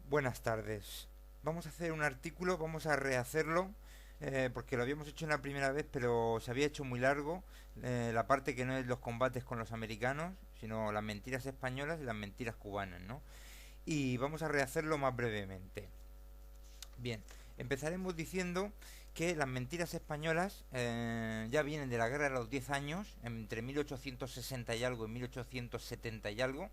Buenas tardes. Vamos a hacer un artículo, vamos a rehacerlo, porque lo habíamos hecho una primera vez, pero se había hecho muy largo. La parte que no es los combates con los americanos, sino las mentiras españolas y las mentiras cubanas, ¿no? Y vamos a rehacerlo más brevemente. Bien, empezaremos diciendo que las mentiras españolas ya vienen de la Guerra de los 10 años, entre 1860 y algo y 1870 y algo,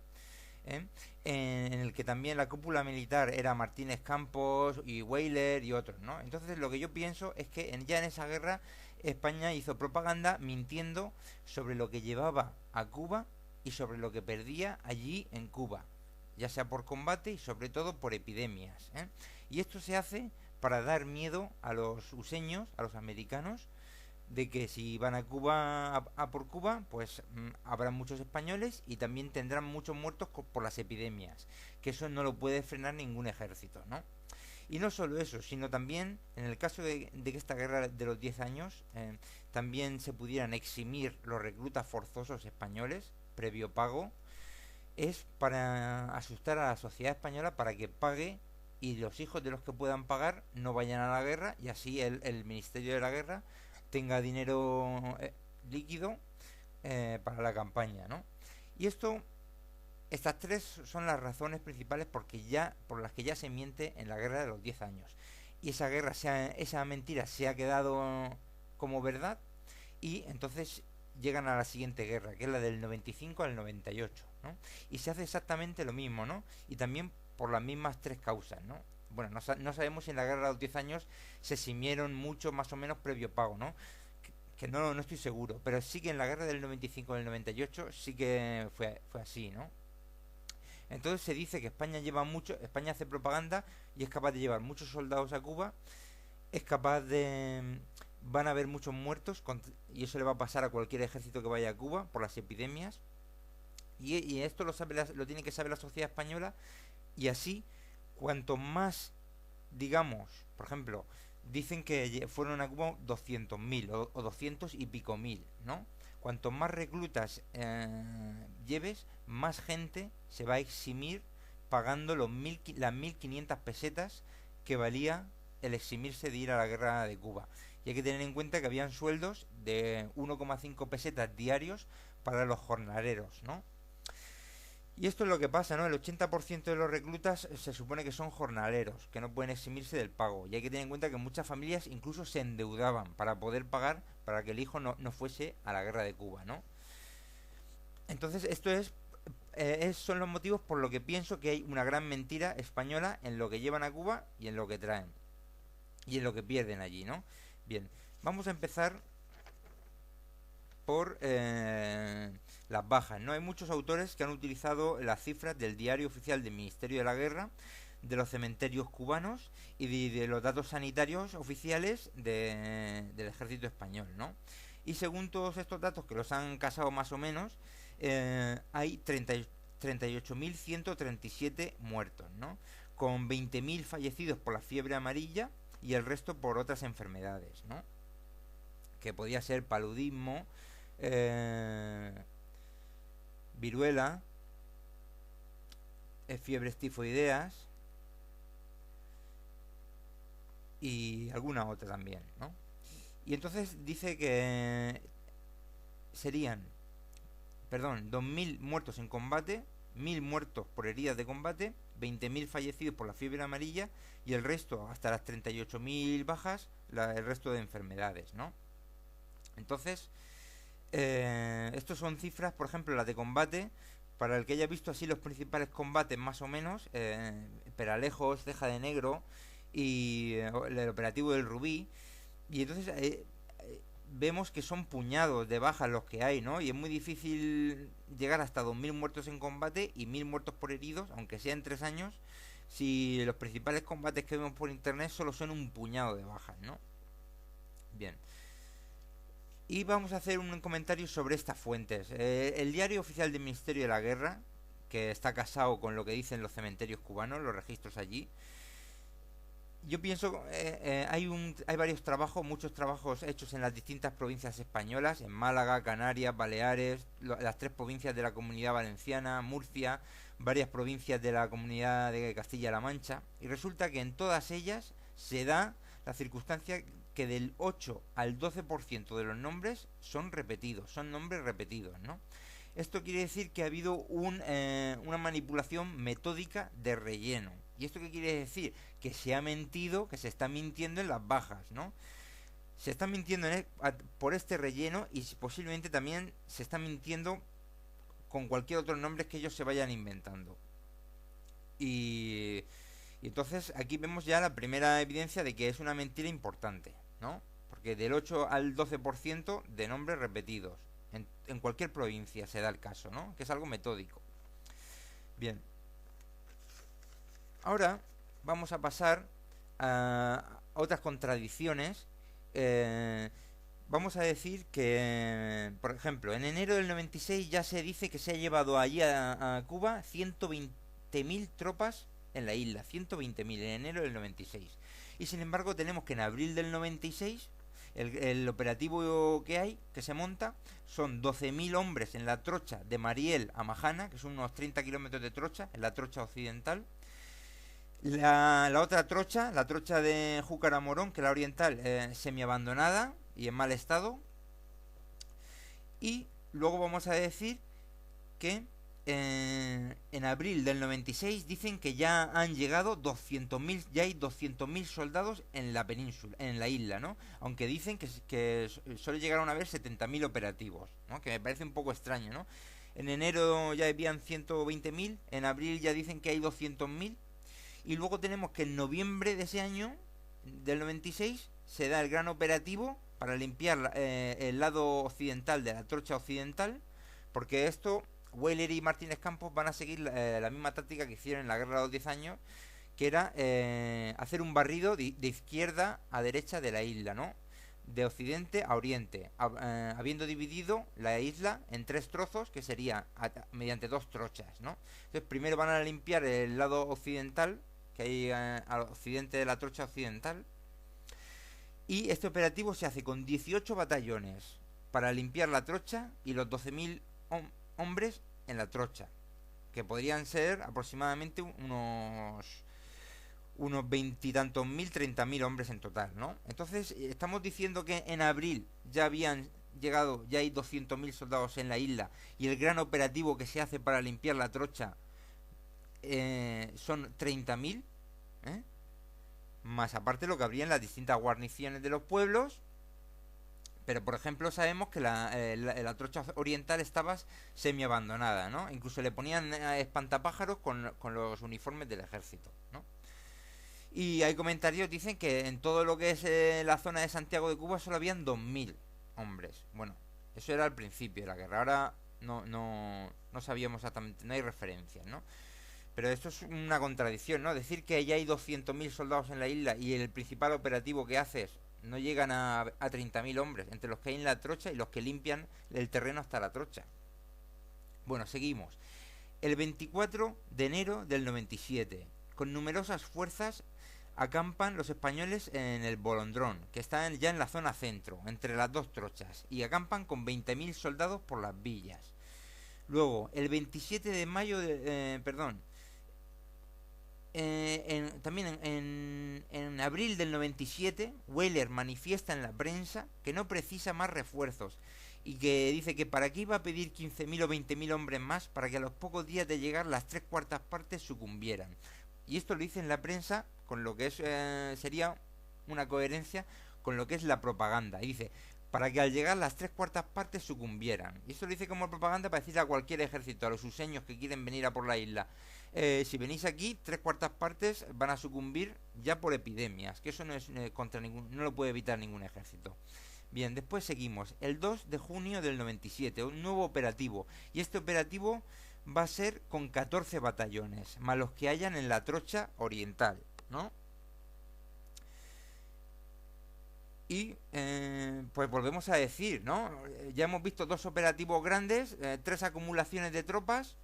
¿eh? En el que también la cúpula militar era Martínez Campos y Weyler y otros, ¿no? Entonces lo que yo pienso es que ya en esa guerra España hizo propaganda mintiendo sobre lo que llevaba a Cuba y sobre lo que perdía allí en Cuba, ya sea por combate y sobre todo por epidemias, ¿eh? Y esto se hace para dar miedo a los useños, a los americanos, de que si van a Cuba a por Cuba, pues habrá muchos españoles y también tendrán muchos muertos por las epidemias, que eso no lo puede frenar ningún ejército, ¿no? Y no solo eso, sino también en el caso de que esta guerra de los 10 años también se pudieran eximir los reclutas forzosos españoles previo pago, es para asustar a la sociedad española para que pague y los hijos de los que puedan pagar no vayan a la guerra y así el Ministerio de la Guerra tenga dinero líquido para la campaña, ¿no? Y estas tres son las razones principales por las que ya se miente en la guerra de los 10 años. Y esa mentira se ha quedado como verdad y entonces llegan a la siguiente guerra, que es la del 95 al 98, ¿no? Y se hace exactamente lo mismo, ¿no? Y también por las mismas tres causas, ¿no? Bueno, no sabemos si en la guerra de los 10 años se eximieron mucho más o menos previo pago, ¿no? Que no estoy seguro, pero sí que en la guerra del 95 al 98 sí que fue así, ¿no? Entonces se dice que España hace propaganda y es capaz de llevar muchos soldados a Cuba, es capaz de van a haber muchos muertos y eso le va a pasar a cualquier ejército que vaya a Cuba por las epidemias y esto lo tiene que saber la sociedad española y así cuanto más digamos, por ejemplo, dicen que fueron a Cuba 200.000 o 200 y pico mil, ¿no? Cuanto más reclutas lleves, más gente se va a eximir pagando las 1.500 pesetas que valía el eximirse de ir a la guerra de Cuba. Y hay que tener en cuenta que habían sueldos de 1,5 pesetas diarios para los jornaleros, ¿no? Y esto es lo que pasa, ¿no? El 80% de los reclutas se supone que son jornaleros, que no pueden eximirse del pago. Y hay que tener en cuenta que muchas familias incluso se endeudaban para poder pagar para que el hijo no fuese a la guerra de Cuba, ¿no? Entonces, son los motivos por lo que pienso que hay una gran mentira española en lo que llevan a Cuba y en lo que traen. Y en lo que pierden allí, ¿no? Bien, vamos a empezar por las bajas, ¿no? Hay muchos autores que han utilizado las cifras del diario oficial del Ministerio de la Guerra, de los cementerios cubanos y de los datos sanitarios oficiales del ejército español, ¿no? Y según todos estos datos que los han casado más o menos, hay 38.137 muertos, ¿no? Con 20.000 fallecidos por la fiebre amarilla y el resto por otras enfermedades, ¿no? Que podía ser paludismo, eh, viruela, fiebres tifoideas y alguna otra también, ¿no? Y entonces dice que serían, perdón, 2.000 muertos en combate, 1.000 muertos por heridas de combate, 20.000 fallecidos por la fiebre amarilla y el resto, hasta las 38.000 bajas, el resto de enfermedades, ¿no? Entonces, estos son cifras, por ejemplo, las de combate. Para el que haya visto así los principales combates, más o menos, Peralejos, Ceja de Negro y el operativo del Rubí. Y entonces vemos que son puñados de bajas los que hay, ¿no? Y es muy difícil llegar hasta 2.000 muertos en combate y 1.000 muertos por heridos, aunque sea en 3 años, si los principales combates que vemos por internet solo son un puñado de bajas, ¿no? Bien. Y vamos a hacer un comentario sobre estas fuentes. El diario oficial del Ministerio de la Guerra, que está casado con lo que dicen los cementerios cubanos, los registros allí, Yo pienso, hay varios trabajos, muchos trabajos hechos en las distintas provincias españolas, en Málaga, Canarias, Baleares, las tres provincias de la Comunidad Valenciana, Murcia, varias provincias de la Comunidad de Castilla-La Mancha, y resulta que en todas ellas se da la circunstancia que del 8 al 12% de los nombres son repetidos, son nombres repetidos, ¿no? Esto quiere decir que ha habido una manipulación metódica de relleno. ¿Y esto qué quiere decir? Que se ha mentido, que se está mintiendo en las bajas, ¿no? Se está mintiendo por este relleno y posiblemente también se está mintiendo con cualquier otro nombre que ellos se vayan inventando. Y, y entonces aquí vemos ya la primera evidencia de que es una mentira importante, ¿no? Porque del 8 al 12% de nombres repetidos. En cualquier provincia se da el caso, ¿no? Que es algo metódico. Bien. Ahora vamos a pasar a otras contradicciones. Vamos a decir que, por ejemplo, en enero del 96 ya se dice que se ha llevado allí a Cuba 120.000 tropas en la isla. 120.000 en enero del 96. Y sin embargo tenemos que en abril del 96 el operativo que hay, que se monta, son 12.000 hombres en la trocha de Mariel a Majana, que son unos 30 kilómetros de trocha, en la trocha occidental. La otra trocha, la trocha de Júcar Morón, que es la oriental, semi-abandonada y en mal estado. Y luego vamos a decir que en abril del 96 dicen que ya han llegado 200.000, ya hay 200.000 soldados en la península, en la isla, ¿no? Aunque dicen que solo llegaron a haber 70.000 operativos, ¿no? Que me parece un poco extraño, ¿no? En enero ya habían 120.000, en abril ya dicen que hay 200.000. Y luego tenemos que en noviembre de ese año, del 96, se da el gran operativo para limpiar el lado occidental de la trocha occidental, porque esto, Weyler y Martínez Campos van a seguir la misma táctica que hicieron en la guerra de los 10 años, que era hacer un barrido de izquierda a derecha de la isla, ¿no? De occidente a oriente, habiendo dividido la isla en tres trozos, que sería mediante dos trochas, ¿no? Entonces primero van a limpiar el lado occidental, que hay al occidente de la trocha occidental, y este operativo se hace con 18 batallones para limpiar la trocha y los 12.000 hombres en la trocha, que podrían ser aproximadamente unos veintitantos mil, 30.000 hombres en total, ¿no? Entonces estamos diciendo que en abril ya habían llegado, ya hay 200.000 soldados en la isla, y el gran operativo que se hace para limpiar la trocha son 30.000, ¿eh? Más aparte lo que habría en las distintas guarniciones de los pueblos. Pero por ejemplo sabemos que la trocha oriental estaba semi abandonada, ¿no? Incluso le ponían espantapájaros con los uniformes del ejército, ¿no? Y hay comentarios, dicen que en todo lo que es la zona de Santiago de Cuba solo habían 2.000 hombres. Bueno, eso era al principio de la guerra. Ahora no sabíamos exactamente, no hay referencias, ¿no? Pero esto es una contradicción, ¿no? Decir que ya hay 200.000 soldados en la isla y el principal operativo que haces no llegan a 30.000 hombres, entre los que hay en la trocha y los que limpian el terreno hasta la trocha. Bueno, seguimos. El 24 de enero del 97, con numerosas fuerzas, acampan los españoles en el Bolondrón, que está ya en la zona centro, entre las dos trochas, y acampan con 20.000 soldados por las villas. Luego, el 27 de mayo también en abril del 97, Weyler manifiesta en la prensa que no precisa más refuerzos y que dice que para qué iba a pedir 15.000 o 20.000 hombres más para que a los pocos días de llegar las 3/4 sucumbieran. Y esto lo dice en la prensa con lo que sería una coherencia con lo que es la propaganda. Y dice, para que al llegar las 3/4 sucumbieran. Y esto lo dice como propaganda para decirle a cualquier ejército, a los useños que quieren venir a por la isla, si venís aquí, 3/4 van a sucumbir ya por epidemias, que eso no es no lo puede evitar ningún ejército. Bien, después seguimos. El 2 de junio del 97, un nuevo operativo. Y este operativo va a ser con 14 batallones, más los que hayan en la trocha oriental, ¿no? Y pues volvemos a decir, ¿no? Ya hemos visto dos operativos grandes, 3 acumulaciones de tropas,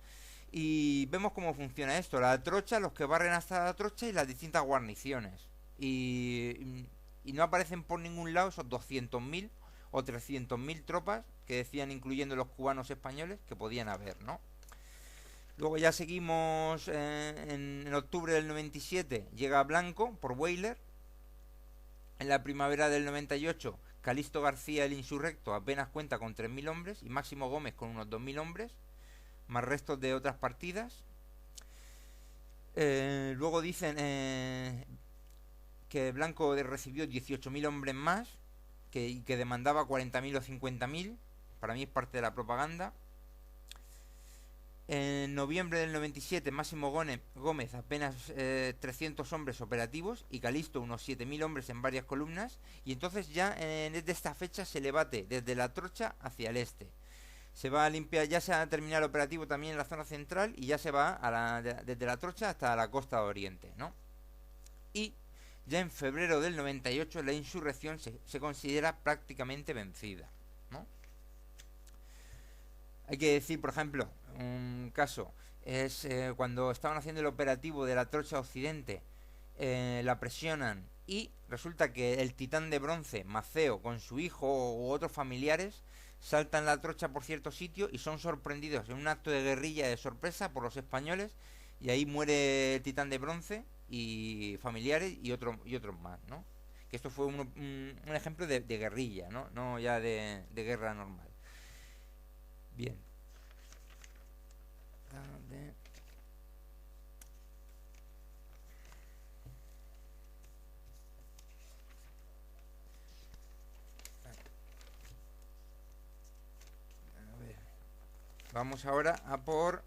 y vemos cómo funciona esto. La trocha, los que barren hasta la trocha y las distintas guarniciones. y no aparecen por ningún lado esos 200.000 o 300.000 tropas que decían, incluyendo los cubanos españoles, que podían haber, ¿no? Luego ya seguimos en octubre del 97, llega Blanco por Weyler. En la primavera del 98, Calixto García el insurrecto apenas cuenta con 3.000 hombres y Máximo Gómez con unos 2.000 hombres, más restos de otras partidas. Luego dicen que Blanco recibió 18.000 hombres más y que demandaba 40.000 o 50.000. Para mí es parte de la propaganda. En noviembre del 97, Máximo Gómez apenas 300 hombres operativos y Calixto unos 7.000 hombres en varias columnas. Y entonces ya desde esta fecha se le bate desde la Trocha hacia el este. Se va a limpiar, ya se ha terminado el operativo también en la zona central y ya se va desde la Trocha hasta la costa oriente, ¿no? Y ya en febrero del 98 la insurrección se considera prácticamente vencida, ¿no? Hay que decir, por ejemplo, un caso es cuando estaban haciendo el operativo de la Trocha Occidente, la presionan y resulta que el titán de bronce, Maceo, con su hijo u otros familiares, saltan la trocha por cierto sitio y son sorprendidos en un acto de guerrilla de sorpresa por los españoles y ahí muere el titán de bronce y familiares y otros más, ¿no? Que esto fue un ejemplo de guerrilla, ¿no? No ya de guerra normal. Bien. Vamos ahora a por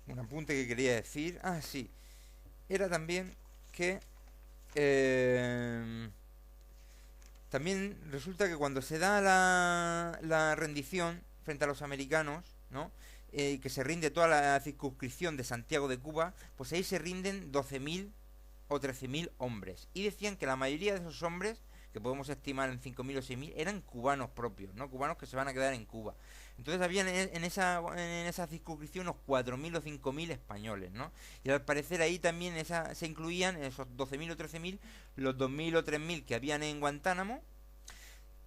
un apunte que quería decir. Ah, sí. Era también que también resulta que cuando se da la rendición frente a los americanos, ¿no? Que se rinde toda la circunscripción de Santiago de Cuba, pues ahí se rinden 12.000 o 13.000 hombres. Y decían que la mayoría de esos hombres, que podemos estimar en 5.000 o 6.000, eran cubanos propios, ¿no? Cubanos que se van a quedar en Cuba. Entonces habían en esa circunscripción unos 4.000 o 5.000 españoles, ¿no? Y al parecer ahí también se incluían en esos 12.000 o 13.000 los 2.000 o 3.000 que habían en Guantánamo.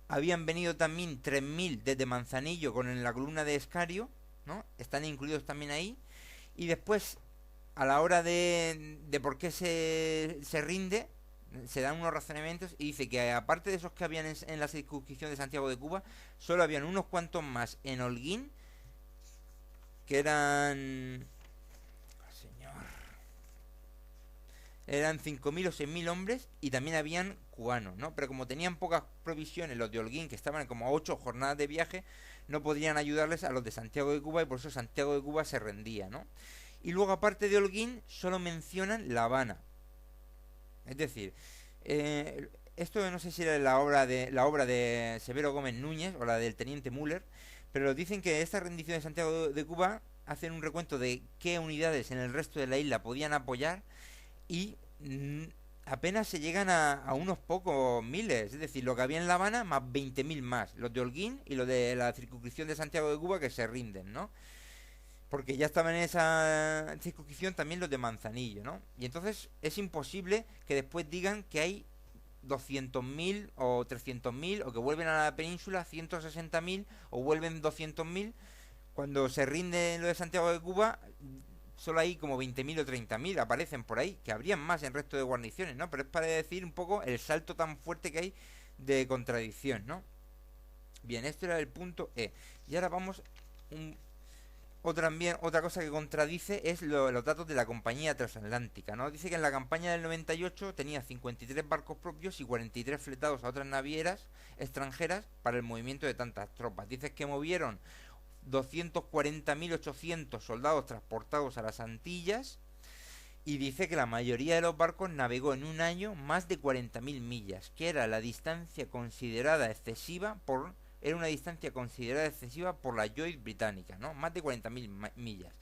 Habían venido también 3.000 desde Manzanillo con la columna de Escario, ¿no? Están incluidos también ahí. Y después, a la hora de por qué se rinde, se dan unos razonamientos y dice que aparte de esos que habían en la circunscripción de Santiago de Cuba, solo habían unos cuantos más en Holguín, que eran... Señor... Eran 5.000 o 6.000 hombres y también habían cubanos, ¿no? Pero como tenían pocas provisiones los de Holguín, que estaban como a 8 jornadas de viaje, no podían ayudarles a los de Santiago de Cuba y por eso Santiago de Cuba se rendía, ¿no? Y luego aparte de Holguín solo mencionan La Habana. Es decir, esto no sé si era la obra de Severo Gómez Núñez o la del teniente Müller, pero dicen que esta rendición de Santiago de Cuba hacen un recuento de qué unidades en el resto de la isla podían apoyar y apenas se llegan a unos pocos miles, es decir, lo que había en La Habana más 20.000 más, los de Holguín y los de la circunscripción de Santiago de Cuba que se rinden, ¿no? Porque ya estaban en esa circunscripción también los de Manzanillo, ¿no? Y entonces es imposible que después digan que hay 200.000 o 300.000 o que vuelven a la península 160.000 o vuelven 200.000. Cuando se rinde lo de Santiago de Cuba, solo hay como 20.000 o 30.000 aparecen por ahí, que habrían más en el resto de guarniciones, ¿no? Pero es para decir un poco el salto tan fuerte que hay de contradicción, ¿no? Bien, esto era el punto E. Y ahora vamos... Otra cosa que contradice es los datos de la compañía transatlántica, ¿no? Dice que en la campaña del 98 tenía 53 barcos propios y 43 fletados a otras navieras extranjeras para el movimiento de tantas tropas. Dice que movieron 240.800 soldados transportados a las Antillas y dice que la mayoría de los barcos navegó en un año más de 40.000 millas, que era la distancia considerada excesiva por... Era una distancia considerada excesiva por la Joyce británica, ¿no? Más de 40.000 millas.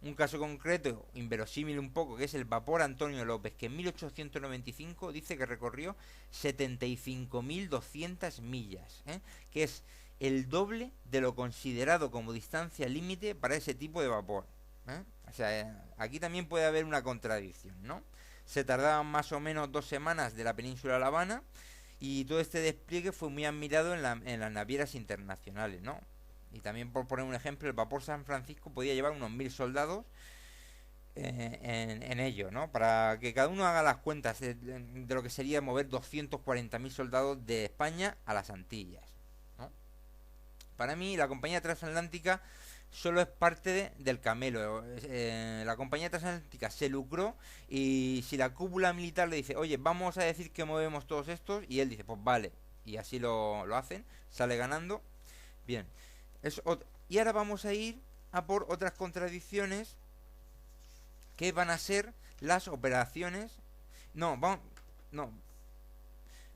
Un caso concreto, inverosímil un poco, que es el vapor Antonio López, que en 1895 dice que recorrió 75.200 millas, que es el doble de lo considerado como distancia límite para ese tipo de vapor. ¿eh? O sea, aquí también puede haber una contradicción, ¿no? Se tardaban más o menos 2 semanas de la península a La Habana y todo este despliegue fue muy admirado en las navieras internacionales, ¿no? Y también por poner un ejemplo, el vapor San Francisco podía llevar unos 1000 soldados en ello, ¿no? Para que cada uno haga las cuentas de lo que sería mover 240.000 soldados de España a las Antillas, ¿no? Para mí, la compañía transatlántica solo es parte del camelo. La compañía transatlántica se lucró y si la cúpula militar le dice, oye, vamos a decir que movemos todos estos, y él dice, pues vale, y así lo hacen, sale ganando. Bien, y ahora vamos a ir a por otras contradicciones que van a ser las operaciones. No, no,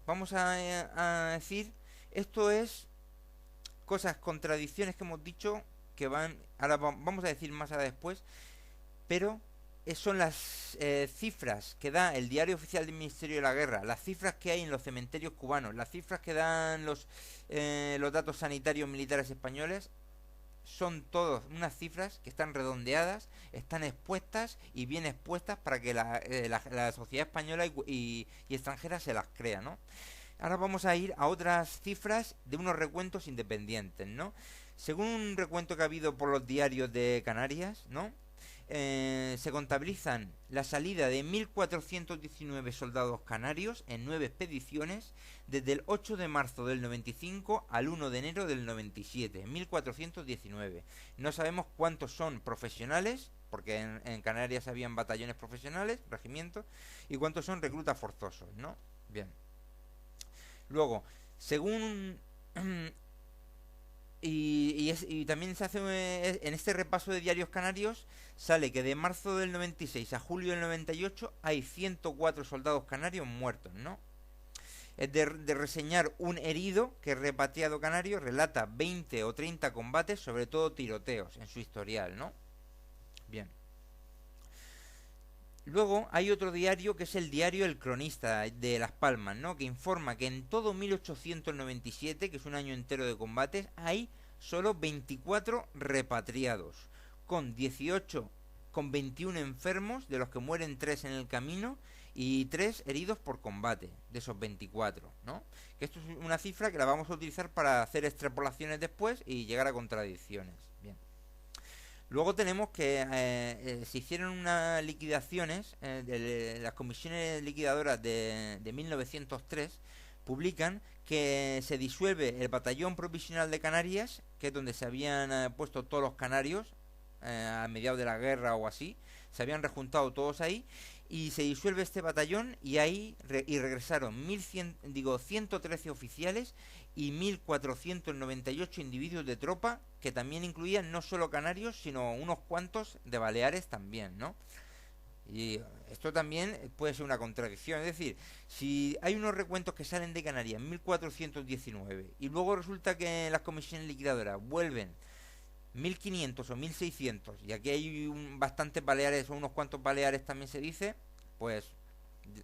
vamos a decir, esto es cosas, contradicciones que hemos dicho que van, ahora vamos a decir más a después, pero son las cifras que da el Diario Oficial del Ministerio de la Guerra, las cifras que hay en los cementerios cubanos, las cifras que dan los datos sanitarios militares españoles, son todas unas cifras que están redondeadas, están expuestas y bien expuestas para que la sociedad española y extranjera se las crea, ¿no? Ahora vamos a ir a otras cifras de unos recuentos independientes, ¿no? Según un recuento que ha habido por los diarios de Canarias, ¿no? Se contabilizan la salida de 1.419 soldados canarios en 9 expediciones desde el 8 de marzo del 95 al 1 de enero del 97, 1.419. No sabemos cuántos son profesionales, porque en Canarias habían batallones profesionales, regimientos, y cuántos son reclutas forzosos, ¿no? Bien. Luego, según y también se hace en este repaso de diarios canarios, sale que de marzo del 96 a julio del 98 hay 104 soldados canarios muertos, ¿no? Es de reseñar un herido que repatriado canario relata 20 o 30 combates, sobre todo tiroteos, en su historial, ¿no? Bien. Luego hay otro diario que es el diario El Cronista de Las Palmas, ¿no? Que informa que en todo 1897, que es un año entero de combates, hay solo 24 repatriados, con 21 enfermos, de los que mueren 3 en el camino y 3 heridos por combate, de esos 24, ¿no? Que esto es una cifra que la vamos a utilizar para hacer extrapolaciones después y llegar a contradicciones. Bien. Luego tenemos que se hicieron unas liquidaciones, las comisiones liquidadoras de 1903 publican que se disuelve el batallón provisional de Canarias, que es donde se habían puesto todos los canarios a mediados de la guerra o así, se habían rejuntado todos ahí, y se disuelve este batallón y ahí regresaron 113 oficiales y 1.498 individuos de tropa, que también incluían no solo canarios, sino unos cuantos de Baleares también, ¿no? Y esto también puede ser una contradicción, es decir, si hay unos recuentos que salen de Canarias en 1419 y luego resulta que las comisiones liquidadoras vuelven 1500 o 1600 y aquí hay bastantes Baleares o unos cuantos Baleares también se dice, pues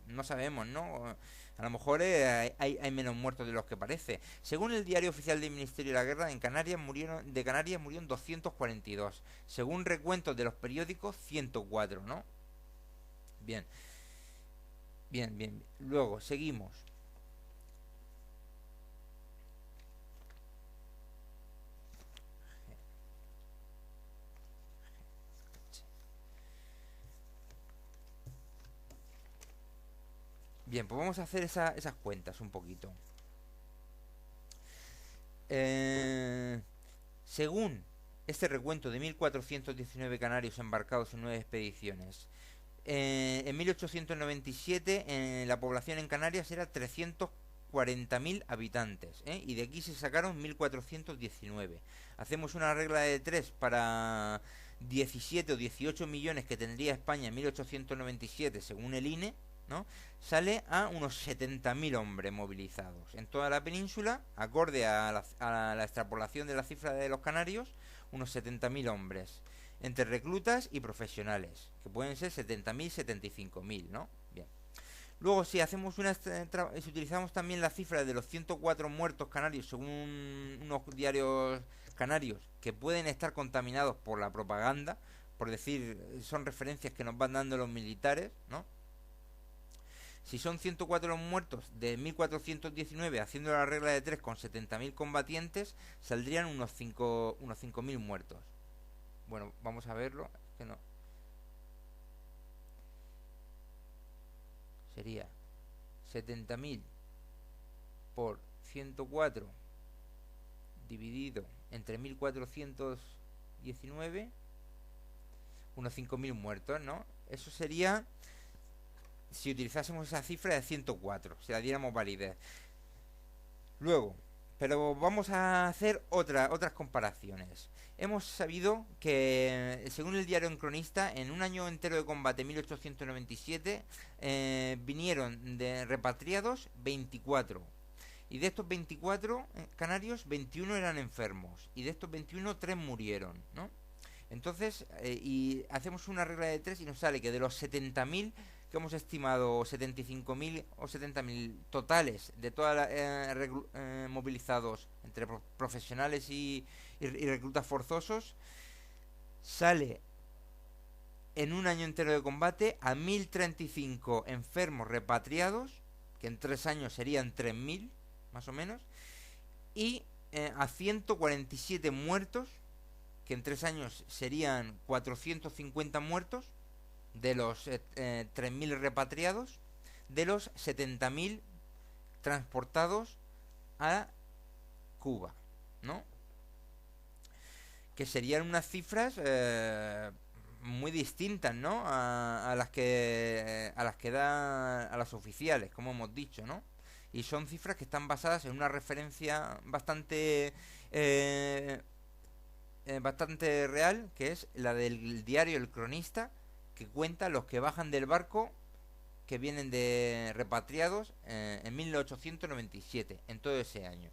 no sabemos, ¿no? A lo mejor hay menos muertos de los que parece. Según el Diario Oficial del Ministerio de la Guerra, de Canarias murieron 242. Según recuentos de los periódicos, 104, ¿no? Bien. Bien, bien. Luego, seguimos. Bien, pues vamos a hacer esas cuentas un poquito. Eh, Según este recuento de 1.419 canarios embarcados en 9 expediciones, en 1897 la población en Canarias era 340.000 habitantes, y de aquí se sacaron 1.419. Hacemos una regla de 3 para 17 o 18 millones que tendría España en 1897 según el INE, ¿no? Sale a unos 70.000 hombres movilizados en toda la península, acorde a la extrapolación de la cifra de los canarios, unos 70.000 hombres entre reclutas y profesionales, que pueden ser 70.000, 75.000, ¿no? Bien. Luego, si hacemos si utilizamos también la cifra de los 104 muertos canarios, según unos diarios canarios, que pueden estar contaminados por la propaganda, por decir, son referencias que nos van dando los militares, ¿no? Si son 104 los muertos de 1419, haciendo la regla de 3 con 70.000 combatientes, saldrían unos 5.000 muertos. Bueno, vamos a verlo. Es que no. Sería 70.000 por 104 dividido entre 1419, unos 5.000 muertos, ¿no? Eso sería si utilizásemos esa cifra de 104, si la diéramos validez. Luego, pero vamos a hacer otras comparaciones. Hemos sabido que, según el diario Un Cronista, en un año entero de combate, 1897, vinieron de repatriados 24. Y de estos 24 canarios, 21 eran enfermos. Y de estos 21, 3 murieron, ¿no? Entonces, y hacemos una regla de 3 y nos sale que de los 70.000 que hemos estimado, 75.000 o 70.000 totales de todas las movilizados entre profesionales y reclutas forzosos, sale en un año entero de combate a 1.035 enfermos repatriados, que en 3 años serían 3.000 más o menos, y a 147 muertos, que en 3 años serían 450 muertos, de los 3.000 repatriados, de los 70.000 transportados a Cuba, ¿no? Que serían unas cifras muy distintas, ¿no? A las que da a las oficiales, como hemos dicho, ¿no? Y son cifras que están basadas en una referencia bastante real, que es la del diario El Cronista, que cuenta los que bajan del barco que vienen de repatriados en 1897, en todo ese año.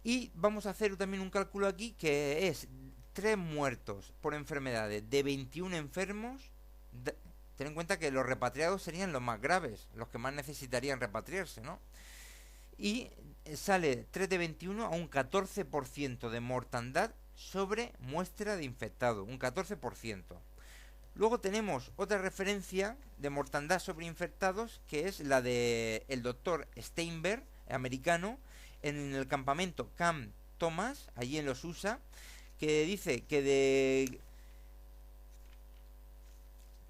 Y vamos a hacer también un cálculo aquí que es 3 muertos por enfermedades de 21 enfermos. Ten en cuenta que los repatriados serían los más graves, los que más necesitarían repatriarse, ¿no? Y sale 3 de 21 a un 14% de mortandad sobre muestra de infectado, un 14%. Luego tenemos otra referencia de mortandad sobre infectados, que es la de el doctor Steinberg, americano, en el campamento Camp Thomas, allí en los USA, que dice que de...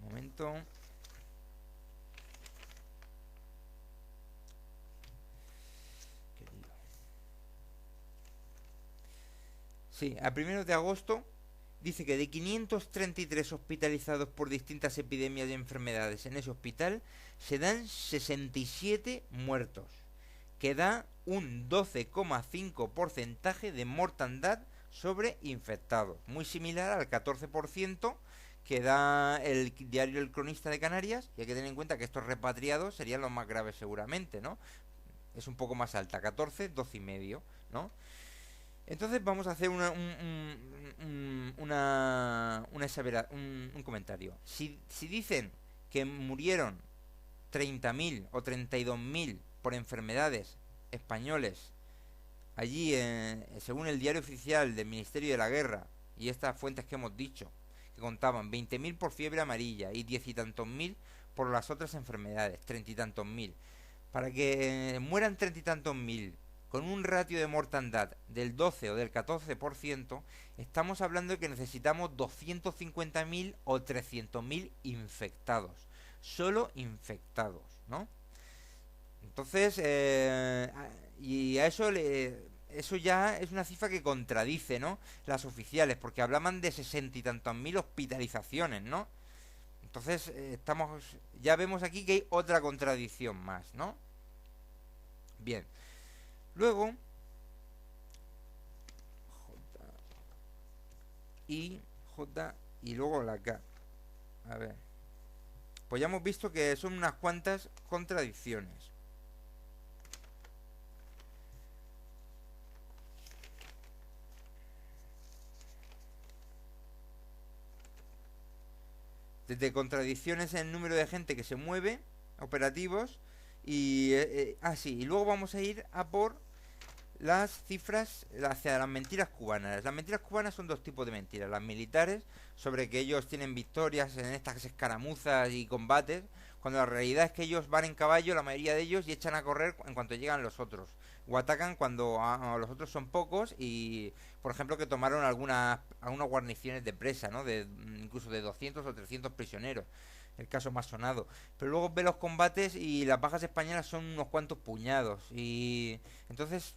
Un momento... ¿Qué digo? Sí, a 1 de agosto... Dice que de 533 hospitalizados por distintas epidemias y enfermedades en ese hospital, se dan 67 muertos, que da un 12,5% de mortandad sobre infectados, muy similar al 14% que da el diario El Cronista de Canarias, y hay que tener en cuenta que estos repatriados serían los más graves seguramente, ¿no? Es un poco más alta, 14, 12,5, ¿no? Entonces vamos a hacer un comentario. Si dicen que murieron 30.000 o 32.000 por enfermedades españoles allí, según el diario oficial del Ministerio de la Guerra y estas fuentes que hemos dicho, que contaban 20.000 por fiebre amarilla y 10 y tantos mil por las otras enfermedades, 30 y tantos mil, para que mueran 30 y tantos mil con un ratio de mortandad del 12 o del 14%, estamos hablando de que necesitamos 250.000 o 300.000 infectados. Solo infectados, ¿no? Entonces, y a eso eso ya es una cifra que contradice, ¿no? Las oficiales, porque hablaban de 60 y tantos mil hospitalizaciones, ¿no? Entonces, ya vemos aquí que hay otra contradicción más, ¿no? Bien. Luego, J y luego la K. A ver. Pues ya hemos visto que son unas cuantas contradicciones. Desde contradicciones en el número de gente que se mueve, operativos, y sí, y luego vamos a ir a por las cifras hacia las mentiras cubanas. Las mentiras cubanas son dos tipos de mentiras. Las militares, sobre que ellos tienen victorias en estas escaramuzas y combates, cuando la realidad es que ellos van en caballo, la mayoría de ellos, y echan a correr en cuanto llegan los otros. O atacan cuando los otros son pocos y, por ejemplo, que tomaron algunas guarniciones de presa, ¿no? Incluso de 200 o 300 prisioneros, el caso más sonado. Pero luego ve los combates y las bajas españolas son unos cuantos puñados. Y entonces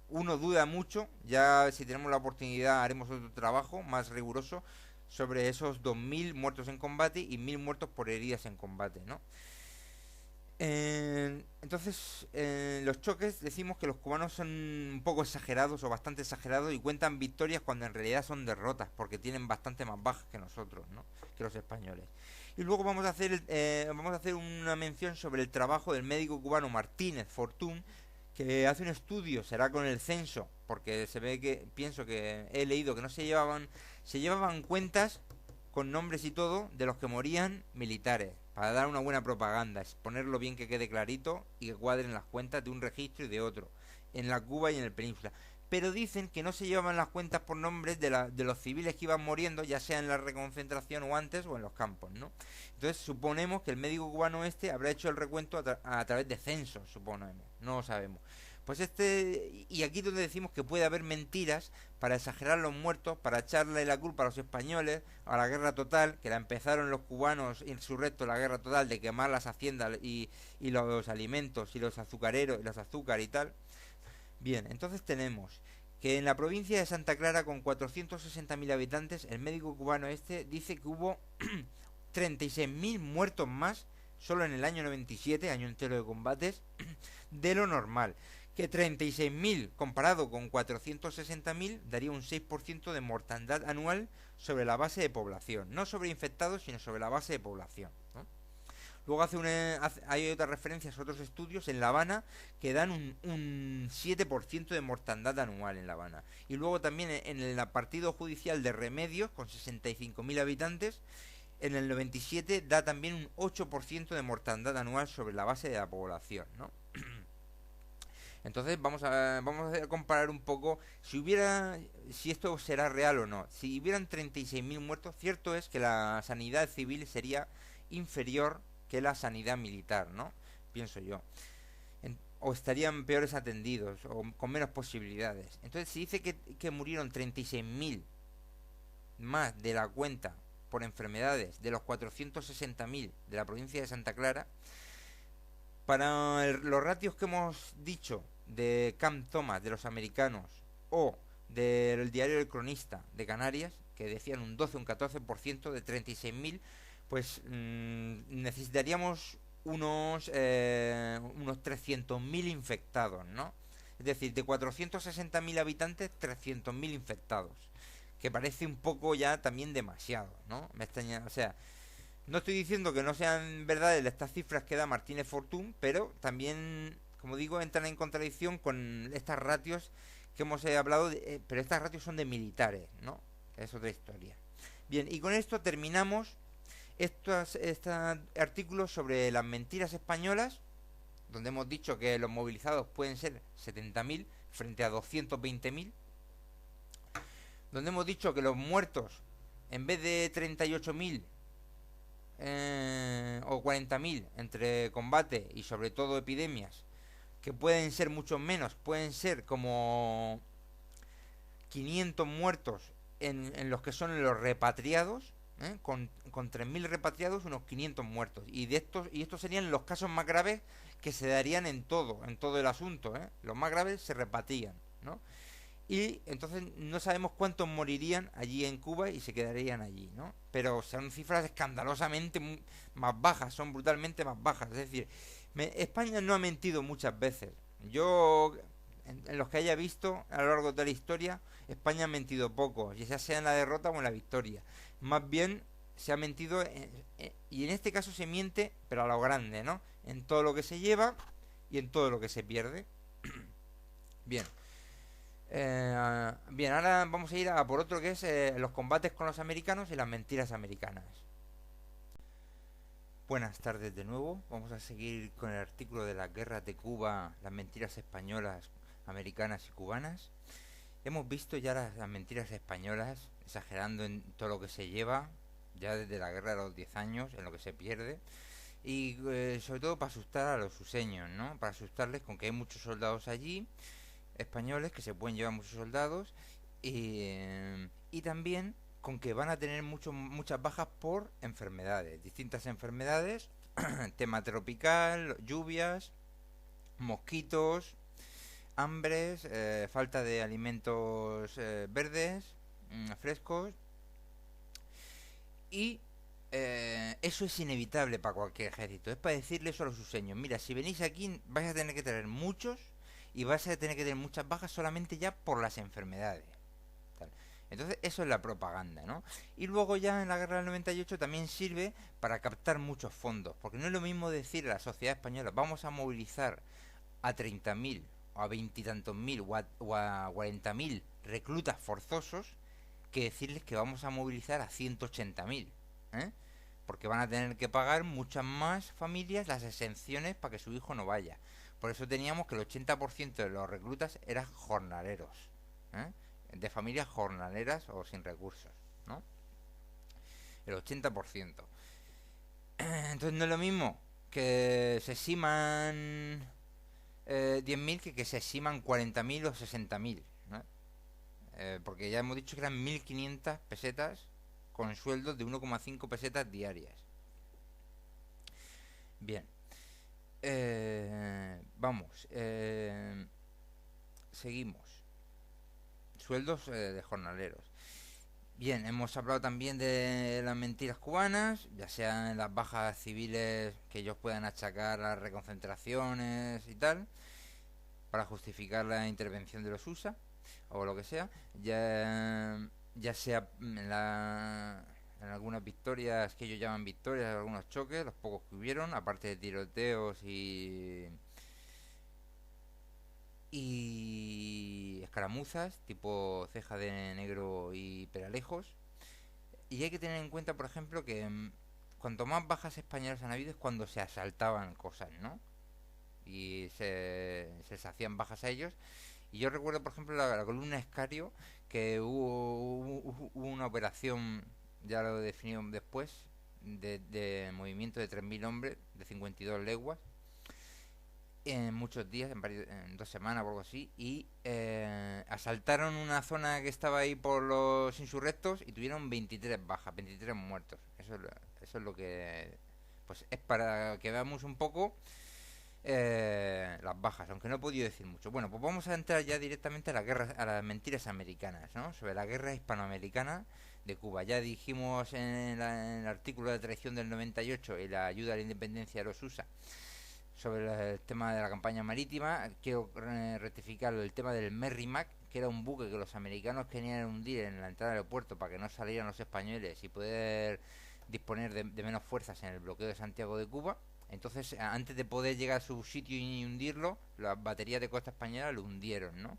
uno duda mucho, ya si tenemos la oportunidad haremos otro trabajo más riguroso sobre esos 2000 muertos en combate y 1000 muertos por heridas en combate, ¿no? Entonces, los choques decimos que los cubanos son un poco exagerados o bastante exagerados y cuentan victorias cuando en realidad son derrotas, porque tienen bastante más bajas que nosotros, ¿no? Que los españoles. Y luego vamos a hacer una mención sobre el trabajo del médico cubano Martínez Fortún, que hace un estudio, será con el censo, porque se ve que, pienso que he leído que no se llevaban cuentas con nombres y todo de los que morían militares, para dar una buena propaganda, exponerlo bien que quede clarito y que cuadren las cuentas de un registro y de otro, en la Cuba y en el Península. Pero dicen que no se llevaban las cuentas por nombres de los civiles que iban muriendo, ya sea en la reconcentración o antes o en los campos, ¿no? Entonces suponemos que el médico cubano este habrá hecho el recuento a través de censos, suponemos, no lo sabemos. Pues y aquí donde decimos que puede haber mentiras para exagerar los muertos, para echarle la culpa a los españoles, a la guerra total, que la empezaron los cubanos en su resto, la guerra total de quemar las haciendas y los alimentos y los azucareros y los azúcar y tal. Bien, entonces tenemos que en la provincia de Santa Clara, con 460.000 habitantes, el médico cubano este dice que hubo 36.000 muertos más solo en el año 97, año entero de combates, de lo normal. Que 36.000 comparado con 460.000 daría un 6% de mortandad anual sobre la base de población. No sobre infectados, sino sobre la base de población, ¿no? Luego hay otras referencias, otros estudios en La Habana que dan un 7% de mortandad anual en La Habana. Y luego también en el partido judicial de Remedios, con 65.000 habitantes, en el 97 da también un 8% de mortandad anual sobre la base de la población, ¿no? Entonces vamos a comparar un poco si esto será real o no. Si hubieran 36.000 muertos, cierto es que la sanidad civil sería inferior que la sanidad militar, ¿no? Pienso yo. O estarían peores atendidos o con menos posibilidades. Entonces se dice que murieron 36.000 más de la cuenta por enfermedades de los 460.000 de la provincia de Santa Clara. Para los ratios que hemos dicho de Camp Thomas de los americanos o del diario El Cronista de Canarias, que decían un 12 o un 14% de 36.000, pues necesitaríamos unos 300.000 infectados, ¿no? Es decir, de 460.000 habitantes, 300.000 infectados, que parece un poco ya también demasiado, ¿no? O sea, no estoy diciendo que no sean verdades estas cifras que da Martínez Fortún, pero también, como digo, entran en contradicción con estas ratios que hemos hablado, pero estas ratios son de militares, ¿no? Es otra historia. Bien, y con esto terminamos este artículo sobre las mentiras españolas, donde hemos dicho que los movilizados pueden ser 70.000 frente a 220.000, donde hemos dicho que los muertos, en vez de 38.000 o 40.000 entre combate y sobre todo epidemias, que pueden ser mucho menos, pueden ser como 500 muertos en los que son los repatriados, con 3.000 repatriados, unos 500 muertos. Y estos serían los casos más graves que se darían en todo el asunto, ¿eh? Los más graves se repatrian, ¿no? Y entonces no sabemos cuántos morirían allí en Cuba y se quedarían allí, ¿no? Pero son cifras escandalosamente más bajas, son brutalmente más bajas. Es decir, España no ha mentido muchas veces. Yo, en los que haya visto a lo largo de la historia, España ha mentido poco, ya sea en la derrota o en la victoria. Más bien se ha mentido, y en este caso se miente, pero a lo grande, ¿no? En todo lo que se lleva y en todo lo que se pierde. Bien. Bien, ahora vamos a ir a por otro que es los combates con los americanos y las mentiras americanas. Buenas tardes de nuevo. Vamos a seguir con el artículo de las guerras de Cuba, las mentiras españolas americanas y cubanas. Hemos visto ya las mentiras españolas, exagerando en todo lo que se lleva, ya desde la guerra de los 10 años, en lo que se pierde. Y sobre todo para asustar a los suseños, ¿no? Para asustarles con que hay muchos soldados allí, españoles, que se pueden llevar muchos soldados. Y también con que van a tener muchas bajas por enfermedades, distintas enfermedades, tema tropical, lluvias, mosquitos, hambres, falta de alimentos verdes, frescos, y eso es inevitable para cualquier ejército. Es para decirle eso a los suseños: mira, si venís aquí vais a tener que tener muchos y vais a tener que tener muchas bajas solamente ya por las enfermedades. Tal. Entonces eso es la propaganda, ¿no? Y luego ya en la guerra del 98 también sirve para captar muchos fondos, porque no es lo mismo decir a la sociedad española: vamos a movilizar a 30.000 o a veintitantos mil o a 40.000 reclutas forzosos, que decirles que vamos a movilizar a 180.000, ¿eh? Porque van a tener que pagar muchas más familias las exenciones para que su hijo no vaya. Por eso teníamos que el 80% de los reclutas eran jornaleros, ¿eh? De familias jornaleras o sin recursos, ¿no? El 80%. Entonces no es lo mismo que se siman 10.000 que se siman 40.000 o 60.000, ¿no? Porque ya hemos dicho que eran 1.500 pesetas con sueldos de 1,5 pesetas diarias. Bien. Vamos. Seguimos. Sueldos de jornaleros. Bien, hemos hablado también de las mentiras cubanas, ya sean las bajas civiles que ellos puedan achacar a las reconcentraciones y tal, para justificar la intervención de los USA o lo que sea, ya sea en algunas victorias que ellos llaman victorias, algunos choques, los pocos que hubieron, aparte de tiroteos y escaramuzas tipo Ceja de Negro y Peralejos. Y hay que tener en cuenta, por ejemplo, que cuanto más bajas españolas han habido es cuando se asaltaban cosas, ¿no? Y se les hacían bajas a ellos. Y yo recuerdo, por ejemplo, la columna Escario, que hubo una operación, ya lo definieron después, de movimiento de 3.000 hombres, de 52 leguas, en muchos días, en 2 semanas o algo así, y asaltaron una zona que estaba ahí por los insurrectos y tuvieron 23 bajas, 23 muertos. Eso es lo que... Pues es para que veamos un poco las bajas, aunque no he podido decir mucho. Bueno, pues vamos a entrar ya directamente a la guerra, a las mentiras americanas, ¿no? Sobre la guerra hispanoamericana de Cuba. Ya dijimos en el artículo de traición del 98 y la ayuda a la independencia de los USA sobre el tema de la campaña marítima. Quiero rectificar el tema del Merrimack, que era un buque que los americanos querían hundir en la entrada del aeropuerto para que no salieran los españoles y poder disponer de menos fuerzas en el bloqueo de Santiago de Cuba. Entonces, antes de poder llegar a su sitio y hundirlo, las baterías de costa española lo hundieron, ¿no?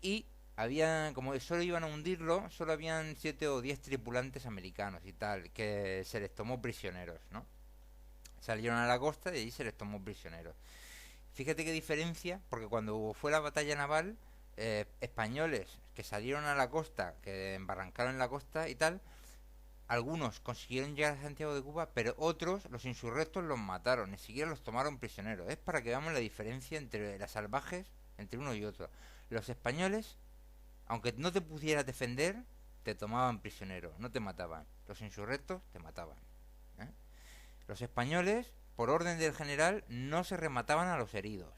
Y había, como solo iban a hundirlo, solo habían 7 o 10 tripulantes americanos y tal, que se les tomó prisioneros, ¿no? Salieron a la costa y allí se les tomó prisioneros. Fíjate qué diferencia, porque cuando fue la batalla naval, españoles que salieron a la costa, que embarrancaron en la costa y tal, algunos consiguieron llegar a Santiago de Cuba, pero otros, los insurrectos, los mataron, ni siquiera los tomaron prisioneros. Es para que veamos la diferencia entre las salvajes, entre uno y otro. Los españoles, aunque no te pudieras defender, te tomaban prisionero, no te mataban. Los insurrectos te mataban, ¿eh? Los españoles, por orden del general, no se remataban a los heridos,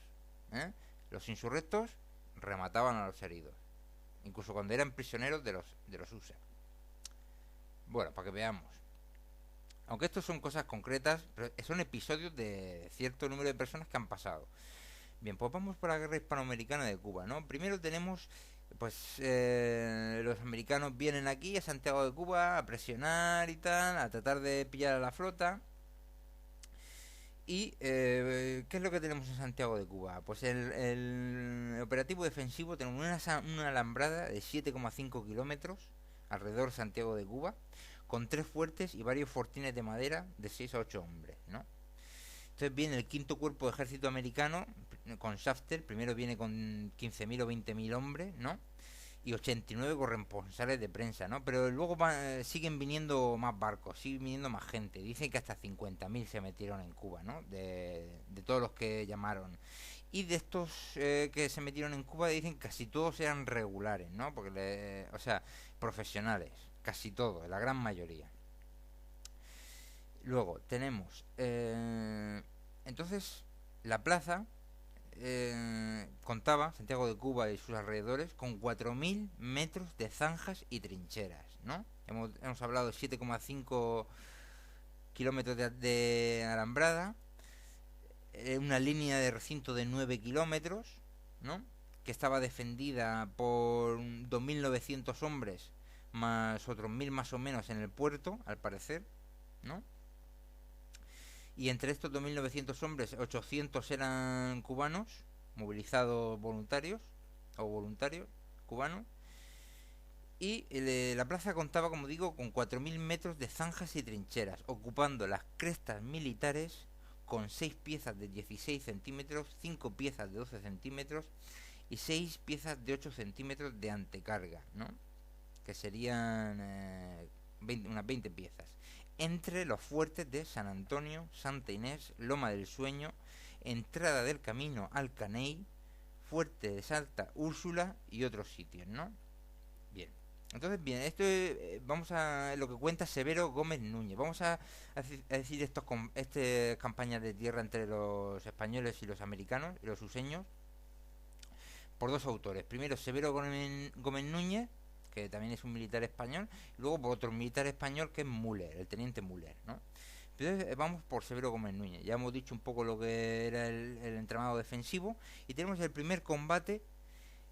¿eh? Los insurrectos remataban a los heridos, incluso cuando eran prisioneros de los USA. Bueno, para que veamos. Aunque estos son cosas concretas, pero son episodios de cierto número de personas que han pasado. Bien, pues vamos por la guerra hispanoamericana de Cuba, ¿no? Primero tenemos, pues, los americanos vienen aquí a Santiago de Cuba a presionar y tal, a tratar de pillar a la flota. ¿Y qué es lo que tenemos en Santiago de Cuba? Pues el operativo defensivo, tenemos una alambrada de 7,5 kilómetros alrededor de Santiago de Cuba, con 3 fuertes y varios fortines de madera de 6 a 8 hombres, ¿no? Entonces viene el quinto cuerpo de ejército americano, con Shafter, primero viene con 15.000 o 20.000 hombres, ¿no? Y 89 corresponsales de prensa, ¿no? Pero luego siguen viniendo más barcos, siguen viniendo más gente. Dicen que hasta 50.000 se metieron en Cuba, ¿no? De todos los que llamaron. Y de estos que se metieron en Cuba, dicen que casi todos eran regulares, ¿no? Porque, o sea, profesionales, casi todos, la gran mayoría. Luego tenemos, entonces, la plaza contaba, Santiago de Cuba y sus alrededores, con 4.000 metros de zanjas y trincheras, ¿no? Hemos hablado de 7,5 kilómetros de alambrada, una línea de recinto de 9 kilómetros, ¿no? Que estaba defendida por 2.900 hombres, más otros 1.000 más o menos en el puerto, al parecer, ¿no? Y entre estos 2.900 hombres, 800 eran cubanos, movilizados voluntarios, o voluntarios cubanos. Y la plaza contaba, como digo, con 4.000 metros de zanjas y trincheras, ocupando las crestas militares con 6 piezas de 16 centímetros, 5 piezas de 12 centímetros y 6 piezas de 8 centímetros de antecarga, ¿no? Que serían unas 20 piezas. Entre los fuertes de San Antonio, Santa Inés, Loma del Sueño, Entrada del Camino al Caney, Fuerte de Santa Úrsula y otros sitios, ¿no? Bien. Entonces, bien, esto vamos a lo que cuenta Severo Gómez Núñez. Vamos a decir estas campañas de tierra entre los españoles y los americanos y los useños por dos autores. Primero, Severo Gómez Núñez, que también es un militar español, y luego por otro militar español que es Müller, el teniente Müller, ¿no? Entonces vamos por Severo Gómez Núñez. Ya hemos dicho un poco lo que era el entramado defensivo y tenemos el primer combate,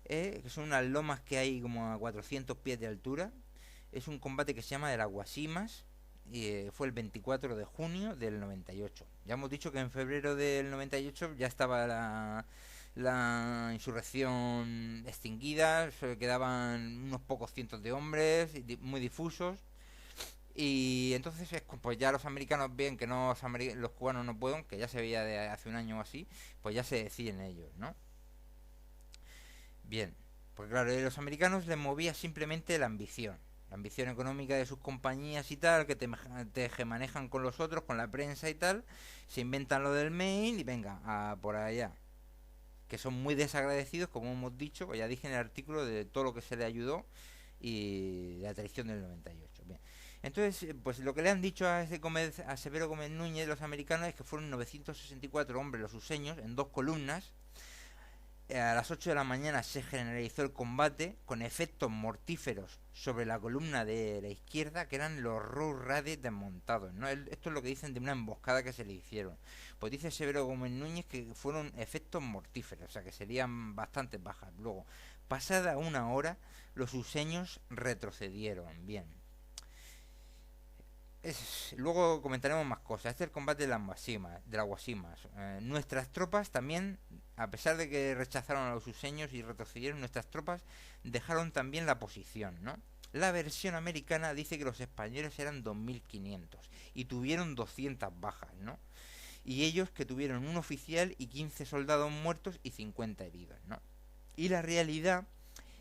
que son unas lomas que hay como a 400 pies de altura. Es un combate que se llama de las Guasimas y fue el 24 de junio del 98. Ya hemos dicho que en febrero del 98 ya estaba la insurrección extinguida, solo quedaban unos pocos cientos de hombres, muy difusos, y entonces pues ya los americanos ven que los cubanos no pueden, que ya se veía de hace un año o así, pues ya se deciden ellos, ¿no? Bien, pues claro, los americanos les movía simplemente la ambición económica de sus compañías y tal, que te manejan con los otros, con la prensa y tal, se inventan lo del mail y venga, por allá, que son muy desagradecidos, como hemos dicho, pues ya dije en el artículo de todo lo que se le ayudó y la traición del 98. Bien. Entonces, pues lo que le han dicho a Severo Gómez Núñez los americanos es que fueron 964 hombres los useños en dos columnas. A las 8 de la mañana se generalizó el combate con efectos mortíferos sobre la columna de la izquierda, que eran los Rough-Rades desmontados, ¿no? Esto es lo que dicen de una emboscada que se le hicieron. Pues dice Severo Gómez Núñez que fueron efectos mortíferos, o sea que serían bastantes bajas. Luego, pasada una hora, los useños retrocedieron. Bien. Luego comentaremos más cosas. Este es el combate de las Guasimas. Nuestras tropas también, a pesar de que rechazaron a los useños y retrocedieron, nuestras tropas dejaron también la posición, ¿no? La versión americana dice que los españoles eran 2.500 y tuvieron 200 bajas, ¿no? Y ellos que tuvieron un oficial y 15 soldados muertos y 50 heridos, ¿no? Y la realidad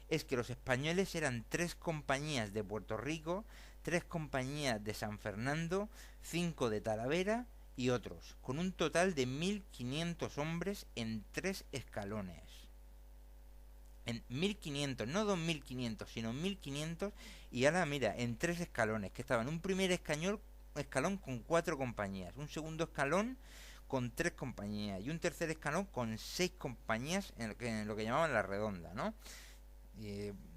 es que los españoles eran 3 compañías de Puerto Rico, 3 compañías de San Fernando, 5 de Talavera y otros, con un total de 1.500 hombres en 3 escalones. En 1.500, no 2.500, sino 1.500, y ahora mira, en 3 escalones, que estaban un primer escalón con 4 compañías, un segundo escalón con 3 compañías y un tercer escalón con 6 compañías en lo que llamaban la redonda, ¿no?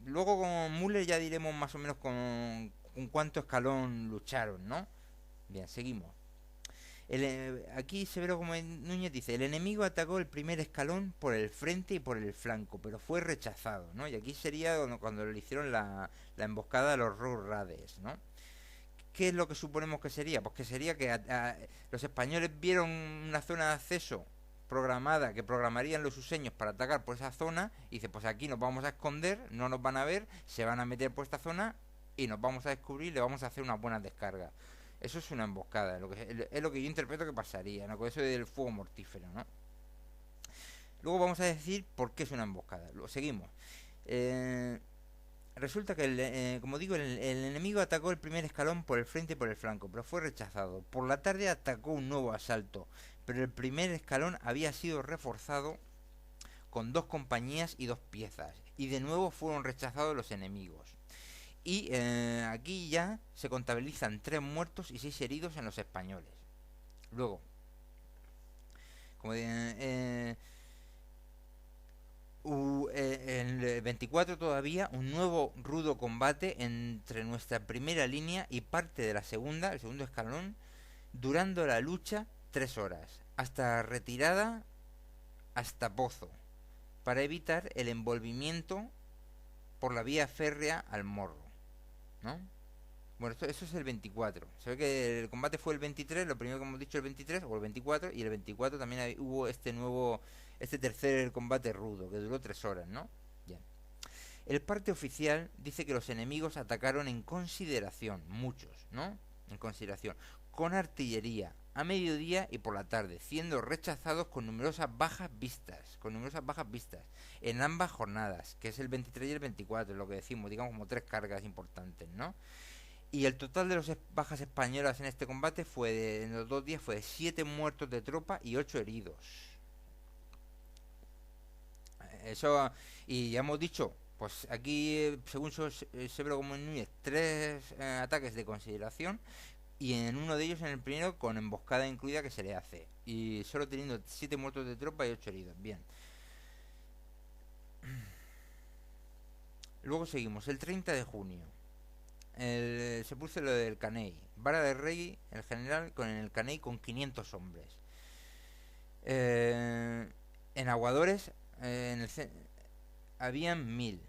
Luego con Müller ya diremos más o menos con cuánto escalón lucharon, ¿no? Bien, seguimos. Aquí Severo Gómez Núñez dice: el enemigo atacó el primer escalón por el frente y por el flanco, pero fue rechazado, ¿no? Y aquí sería cuando le hicieron la emboscada a los Rough-Rades, ¿no? ¿Qué es lo que suponemos que sería? Pues que sería que los españoles vieron una zona de acceso programada, que programarían los useños para atacar por esa zona, y dice, pues aquí nos vamos a esconder, no nos van a ver, se van a meter por esta zona y nos vamos a descubrir y le vamos a hacer una buena descarga. Eso es una emboscada, es lo que yo interpreto que pasaría, ¿no? Con eso del fuego mortífero, ¿no? Luego vamos a decir por qué es una emboscada. Lo seguimos. Eh, Resulta que, como digo, el enemigo atacó el primer escalón por el frente y por el flanco, pero fue rechazado. Por la tarde atacó un nuevo asalto, pero el primer escalón había sido reforzado con 2 compañías y 2 piezas, y de nuevo fueron rechazados los enemigos. Y aquí ya se contabilizan 3 muertos y 6 heridos en los españoles. Luego, como en el 24 todavía un nuevo rudo combate entre nuestra primera línea y parte de la segunda, el segundo escalón, durando la lucha 3 horas, hasta retirada hasta Pozo, para evitar el envolvimiento por la vía férrea al Morro, ¿no? Bueno, eso es el 24. Se ve que el combate fue el 23, lo primero que hemos dicho el 23 o el 24, y el 24 también hubo este tercer combate rudo, que duró 3 horas, ¿no? Bien. El parte oficial dice que los enemigos atacaron en consideración, muchos, ¿no? En consideración, con artillería, a mediodía y por la tarde, siendo rechazados con numerosas bajas vistas, en ambas jornadas, que es el 23 y el 24, lo que decimos, digamos como 3 cargas importantes, ¿no? Y el total de las bajas españolas en este combate en los 2 días fue de 7 muertos de tropa y 8 heridos. Eso, y ya hemos dicho, pues aquí, según Severo Gómez Núñez, 3 ataques de consideración, y en uno de ellos, en el primero, con emboscada incluida que se le hace. Y solo teniendo 7 muertos de tropa y 8 heridos. Bien. Luego seguimos, el 30 de junio. Se puso lo del Caney. Vara de Rey, el general, con el Caney con 500 hombres. En Aguadores habían 1000.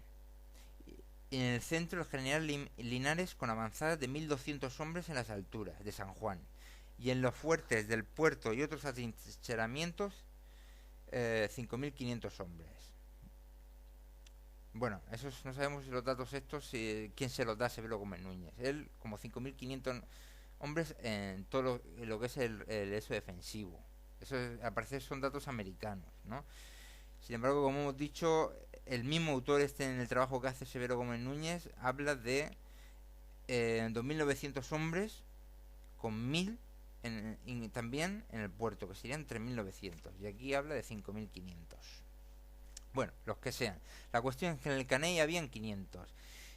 Y en el centro el general Linares con avanzadas de 1200 hombres en las alturas de San Juan. Y en los fuertes del puerto y otros atrincheramientos 5500 hombres. Bueno, esos no sabemos si los datos estos, quién se los da, Severo Gómez Núñez. Él, como 5500 hombres en todo lo que es eso defensivo. Eso, al parecer, son datos americanos, ¿no? Sin embargo, como hemos dicho, el mismo autor en el trabajo que hace Severo Gómez Núñez habla de 2900 hombres con 1000 también en el puerto, que serían 3900. Y aquí habla de 5500. Bueno, los que sean. La cuestión es que en el Caney habían 500.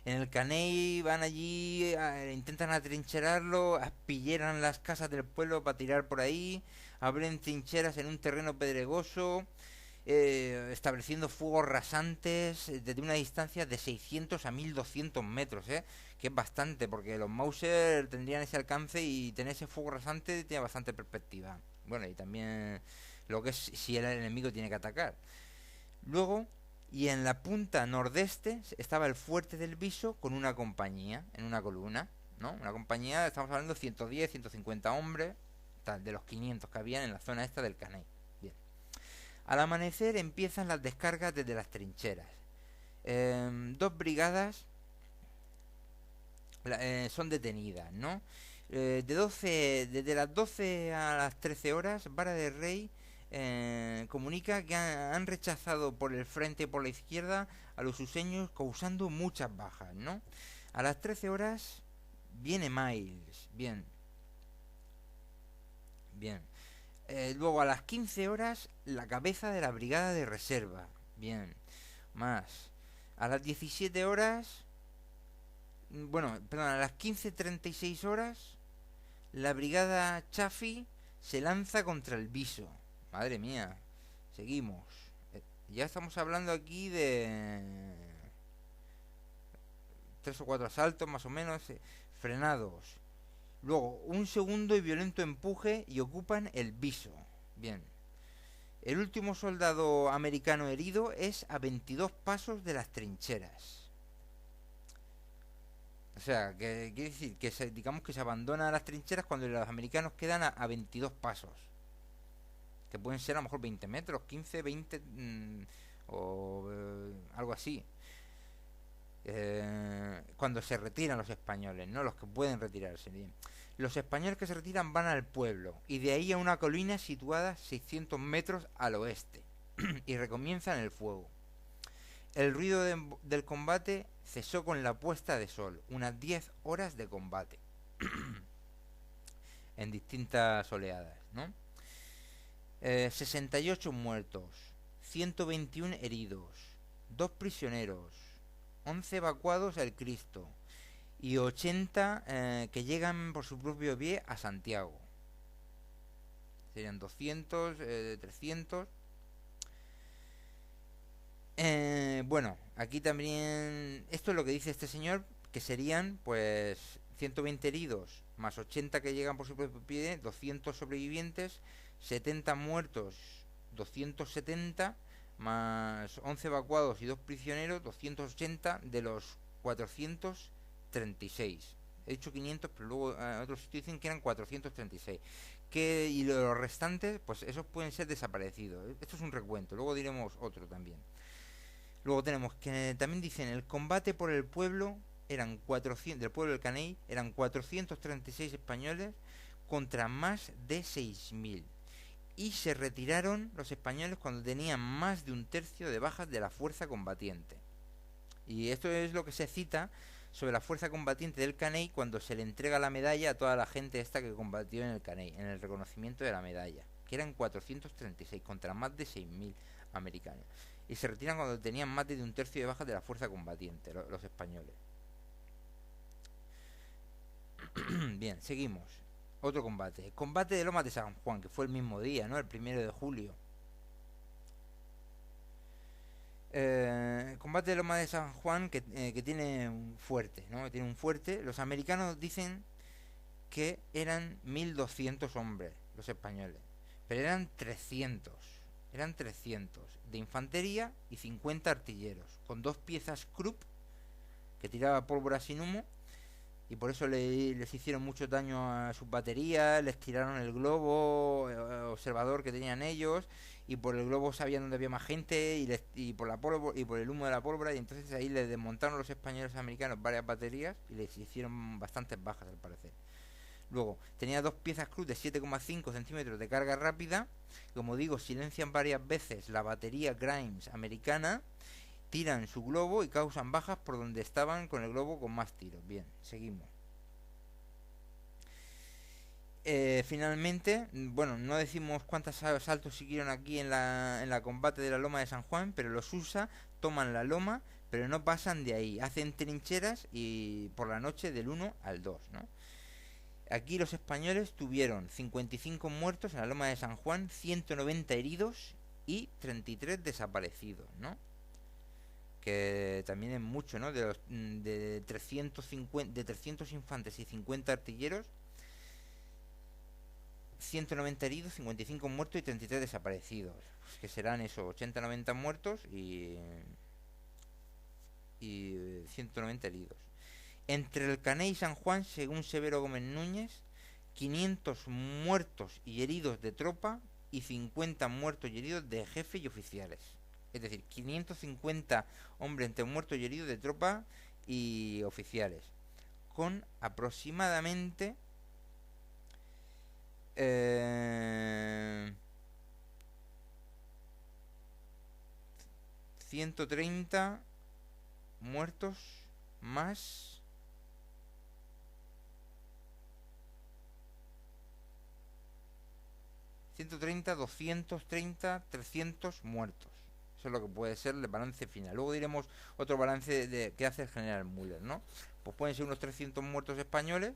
En el Caney van allí, intentan atrincherarlo, aspilleran las casas del pueblo para tirar por ahí, abren trincheras en un terreno pedregoso, estableciendo fuegos rasantes desde una distancia de 600 a 1200 metros, que es bastante, porque los Mauser tendrían ese alcance y tener ese fuego rasante tiene bastante perspectiva. Bueno, y también lo que es si el enemigo tiene que atacar. Luego, y en la punta nordeste estaba el fuerte del Viso con una compañía, en una columna, ¿no? Una compañía, estamos hablando de 110, 150 hombres, tal, de los 500 que habían en la zona esta del Caney. Bien. Al amanecer empiezan las descargas desde las trincheras. 2 brigadas son detenidas, ¿no? Desde las 12 a las 13 horas, Vara de Rey comunica que han rechazado por el frente y por la izquierda a los useños, causando muchas bajas, ¿no? A las 13 horas viene Miles, bien. Luego a las 15 horas la cabeza de la brigada de reserva, bien. Más. A las 17 horas, a las 15:36 horas, la brigada Chaffee se lanza contra el Viso. Madre mía, seguimos. Ya estamos hablando aquí de 3 o 4 asaltos más o menos, frenados. Luego, un segundo y violento empuje y ocupan el Viso. Bien. El último soldado americano herido es a 22 pasos de las trincheras. O sea, que quiere decir que digamos que se abandona las trincheras cuando los americanos quedan a 22 pasos. Que pueden ser a lo mejor 20 metros, 15, 20 o algo así. Cuando se retiran los españoles, ¿no? Los que pueden retirarse. Bien. Los españoles que se retiran van al pueblo y de ahí a una colina situada 600 metros al oeste. y recomienzan el fuego. El ruido del combate cesó con la puesta de sol, unas 10 horas de combate en distintas oleadas, ¿no? 68 muertos, 121 heridos, 2 prisioneros, 11 evacuados al Cristo y 80 que llegan por su propio pie a Santiago. Serían 200, 300. Bueno, aquí también, esto es lo que dice este señor, que serían pues 120 heridos, más 80 que llegan por su propio pie, 200 sobrevivientes, 70 muertos, 270, más 11 evacuados y 2 prisioneros, 280 de los 436. He dicho 500, pero luego otros sitios dicen que eran 436. Y los restantes, pues esos pueden ser desaparecidos. Esto es un recuento, luego diremos otro también. Luego tenemos que también dicen el combate por el pueblo eran 400, del pueblo del Caney eran 436 españoles contra más de 6000. Y se retiraron los españoles cuando tenían más de un tercio de bajas de la fuerza combatiente. Y esto es lo que se cita sobre la fuerza combatiente del Caney cuando se le entrega la medalla a toda la gente esta que combatió en el Caney, en el reconocimiento de la medalla, que eran 436 contra más de 6000 americanos. Y se retiran cuando tenían más de un tercio de bajas de la fuerza combatiente, los españoles. Bien, seguimos. Otro combate. Combate de Lomas de San Juan, que fue el mismo día, ¿no? El 1 de julio. Combate de Lomas de San Juan que tiene un fuerte, ¿no? Que tiene un fuerte. Los americanos dicen que eran 1200 hombres, los españoles. Pero eran 300. Eran 300 de infantería y 50 artilleros, con 2 piezas Krupp que tiraba pólvora sin humo, y por eso les hicieron mucho daño a sus baterías, les tiraron el globo observador que tenían ellos, y por el globo sabían dónde había más gente, y por la pólvora, y por el humo de la pólvora, y entonces ahí les desmontaron los españoles americanos varias baterías y les hicieron bastantes bajas al parecer. Luego, tenía 2 piezas Krupp de 7,5 centímetros de carga rápida. Como digo, silencian varias veces la batería Grimes americana, tiran su globo y causan bajas por donde estaban con el globo con más tiros. Bien, seguimos. Finalmente, bueno, no decimos cuántos asaltos siguieron aquí en la combate de la Loma de San Juan, pero los USA toman la loma, pero no pasan de ahí. Hacen trincheras y por la noche del 1 al 2, ¿no? Aquí los españoles tuvieron 55 muertos en la Loma de San Juan, 190 heridos y 33 desaparecidos, ¿no? Que también es mucho, ¿no? De 300 infantes y 50 artilleros, 190 heridos, 55 muertos y 33 desaparecidos. Pues que serán eso, 80-90 muertos y 190 heridos. Entre el Caney y San Juan, según Severo Gómez Núñez, 500 muertos y heridos de tropa y 50 muertos y heridos de jefes y oficiales. Es decir, 550 hombres entre muertos y heridos de tropa y oficiales. Con aproximadamente 130 muertos más 130, 230, 300 muertos. Eso es lo que puede ser el balance final. Luego diremos otro balance que hace el general Müller, ¿no? Pues pueden ser unos 300 muertos españoles,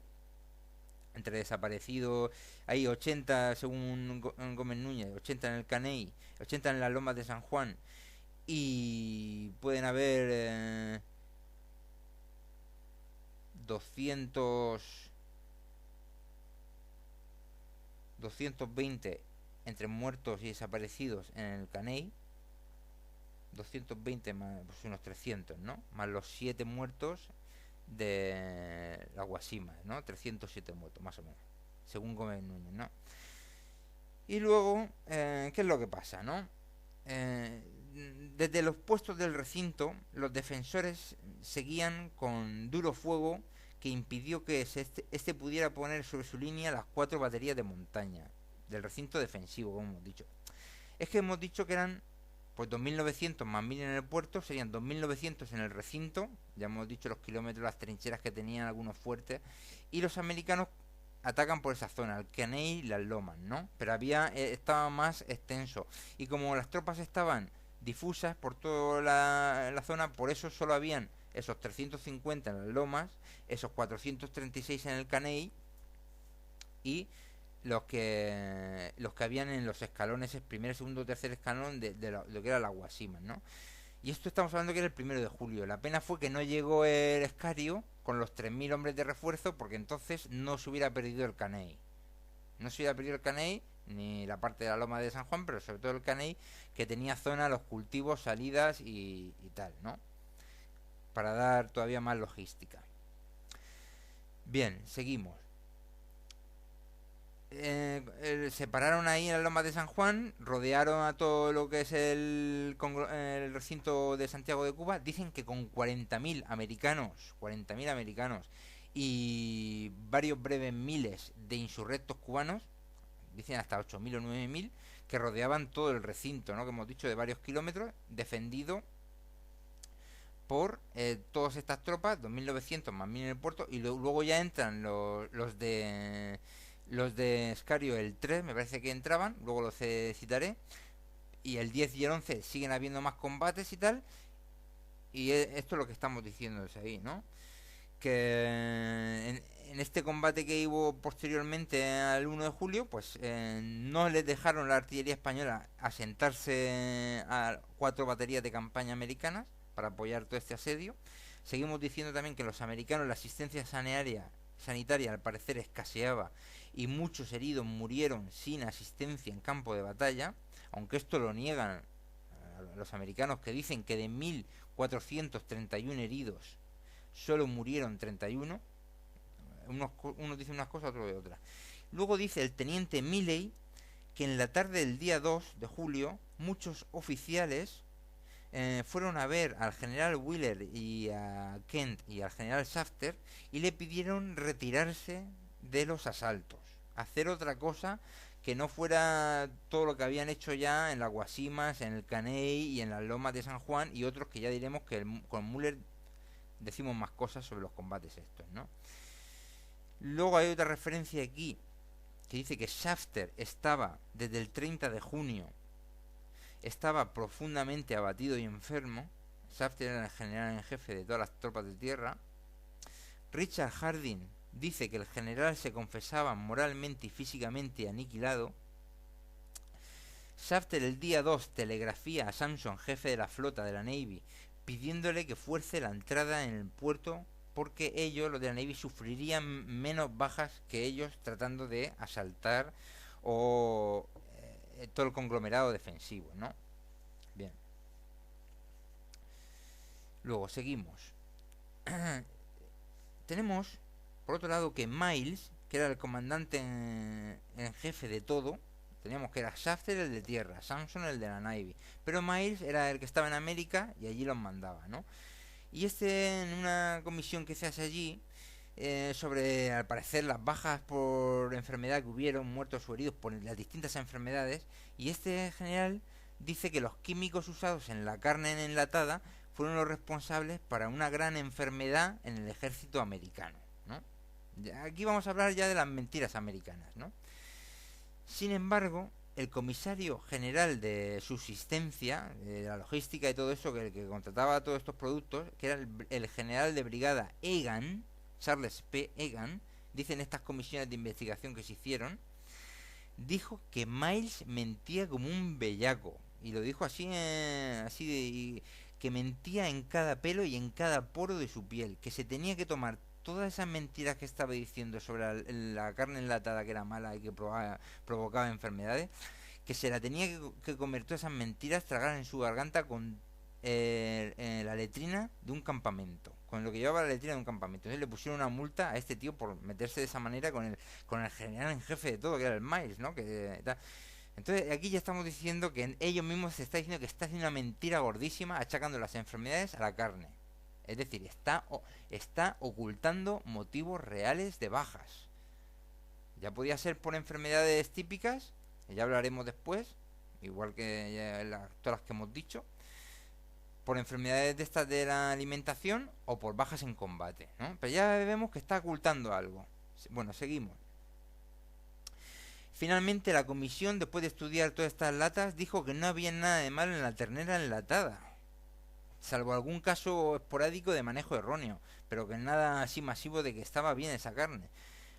entre desaparecidos, hay 80 según Gómez Núñez, 80 en el Caney, 80 en las Lomas de San Juan, y pueden haber 220 entre muertos y desaparecidos en el Caney, 220 más pues unos 300, ¿no? Más los 7 muertos de la Guasima, ¿no? 307 muertos, más o menos, según Gómez Núñez, ¿no? Y luego, ¿qué es lo que pasa, no? Desde los puestos del recinto, los defensores seguían con duro fuego que impidió que este pudiera poner sobre su línea las 4 baterías de montaña del recinto defensivo, como hemos dicho. Es que hemos dicho que eran Pues 2.900 más 1.000 en el puerto serían 2.900 en el recinto. Ya hemos dicho los kilómetros, las trincheras que tenían algunos fuertes. Y los americanos atacan por esa zona, el Caney y las lomas, ¿no? Pero estaba más extenso. Y como las tropas estaban difusas por toda la zona, por eso solo habían esos 350 en las lomas, esos 436 en el Caney y los que habían en los escalones, el primer, segundo, tercer escalón de lo que era la Guasima, ¿no? Y esto estamos hablando que era el 1 de julio. La pena fue que no llegó el Escario con los 3.000 hombres de refuerzo, porque entonces no se hubiera perdido el Caney. No se hubiera perdido el Caney, ni la parte de la loma de San Juan, pero sobre todo el Caney, que tenía zona, los cultivos, salidas y tal, ¿no? Para dar todavía más logística. Bien, seguimos. Se pararon ahí en la loma de San Juan, rodearon a todo lo que es el recinto de Santiago de Cuba. Dicen que con 40.000 americanos y varios breves miles de insurrectos cubanos, dicen hasta 8.000 o 9.000, que rodeaban todo el recinto, ¿no? Que hemos dicho, de varios kilómetros, defendido por todas estas tropas, 2.900 más 1.000 en el puerto, y luego ya entran los de Escario, el 3 me parece que entraban, luego los citaré, y el 10 y el 11 siguen habiendo más combates y tal, y esto es lo que estamos diciendo desde ahí, ¿no? Que en este combate que hubo posteriormente al 1 de julio, pues no les dejaron la artillería española asentarse a 4 baterías de campaña americanas para apoyar todo este asedio. Seguimos diciendo también que los americanos, la asistencia sanitaria al parecer escaseaba y muchos heridos murieron sin asistencia en campo de batalla, aunque esto lo niegan los americanos, que dicen que de 1.431 heridos solo murieron 31. Unos dicen unas cosas, otros de otras. Luego dice el teniente Milley que en la tarde del día 2 de julio muchos oficiales fueron a ver al general Wheeler y a Kent y al general Shafter y le pidieron retirarse de los asaltos, hacer otra cosa que no fuera todo lo que habían hecho ya en las Guasimas, en el Caney y en las lomas de San Juan, y otros que ya diremos que con Müller decimos más cosas sobre los combates estos, ¿no? Luego hay otra referencia aquí que dice que Shafter estaba desde el 30 de junio, estaba profundamente abatido y enfermo. Shafter era el general en jefe de todas las tropas de tierra. Richard Harding dice que el general se confesaba moralmente y físicamente aniquilado. Shafter el día 2 telegrafía a Sampson, jefe de la flota de la Navy, pidiéndole que fuerce la entrada en el puerto porque ellos, los de la Navy, sufrirían menos bajas que ellos tratando de asaltar o todo el conglomerado defensivo, ¿no? Bien. Luego seguimos. Tenemos, por otro lado, que Miles, que era el comandante en jefe de todo, teníamos que era Shafter el de tierra, Sampson el de la Navy, pero Miles era el que estaba en América y allí los mandaba, ¿no? Y en una comisión que se hace allí, sobre, al parecer, las bajas por enfermedad que hubieron, muertos o heridos por las distintas enfermedades, y este general dice que los químicos usados en la carne enlatada fueron los responsables para una gran enfermedad en el ejército americano, ¿no? Aquí vamos a hablar ya de las mentiras americanas, ¿no? Sin embargo, el comisario general de subsistencia, de la logística y todo eso, que contrataba todos estos productos, que era el general de brigada Egan, Charles P. Egan, dice en estas comisiones de investigación que se hicieron, dijo que Miles mentía como un bellaco, y lo dijo así, que mentía en cada pelo y en cada poro de su piel, que se tenía que tomar todas esas mentiras que estaba diciendo sobre la carne enlatada, que era mala y que provocaba enfermedades, que se la tenía que comer todas esas mentiras, tragar en su garganta con la letrina de un campamento, con lo que llevaba la letrina de un campamento. Entonces le pusieron una multa a este tío por meterse de esa manera con el general en jefe de todo, que era el Miles, ¿no? Entonces aquí ya estamos diciendo que ellos mismos se está diciendo que está haciendo una mentira gordísima, achacando las enfermedades a la carne. Es decir, está ocultando motivos reales de bajas. Ya podía ser por enfermedades típicas, que ya hablaremos después, igual que todas las que hemos dicho, por enfermedades de estas de la alimentación o por bajas en combate, ¿no? Pero ya vemos que está ocultando algo. Bueno, seguimos. Finalmente la comisión, después de estudiar todas estas latas, dijo que no había nada de malo en la ternera enlatada, salvo algún caso esporádico de manejo erróneo, pero que nada así masivo de que estaba bien esa carne.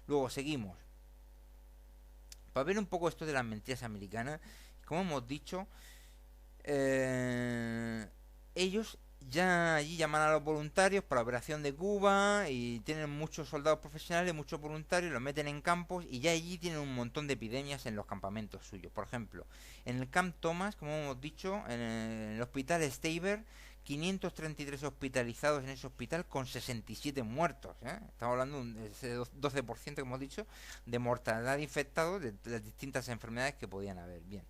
Luego seguimos. Para ver un poco esto de las mentiras americanas, como hemos dicho, ellos ya allí llaman a los voluntarios para la operación de Cuba y tienen muchos soldados profesionales, muchos voluntarios, los meten en campos y ya allí tienen un montón de epidemias en los campamentos suyos. Por ejemplo, en el Camp Thomas, como hemos dicho, en el hospital Staver, 533 hospitalizados en ese hospital con 67 muertos. Estamos hablando de ese 12% que hemos dicho de mortalidad de infectados de las distintas enfermedades que podían haber. Bien.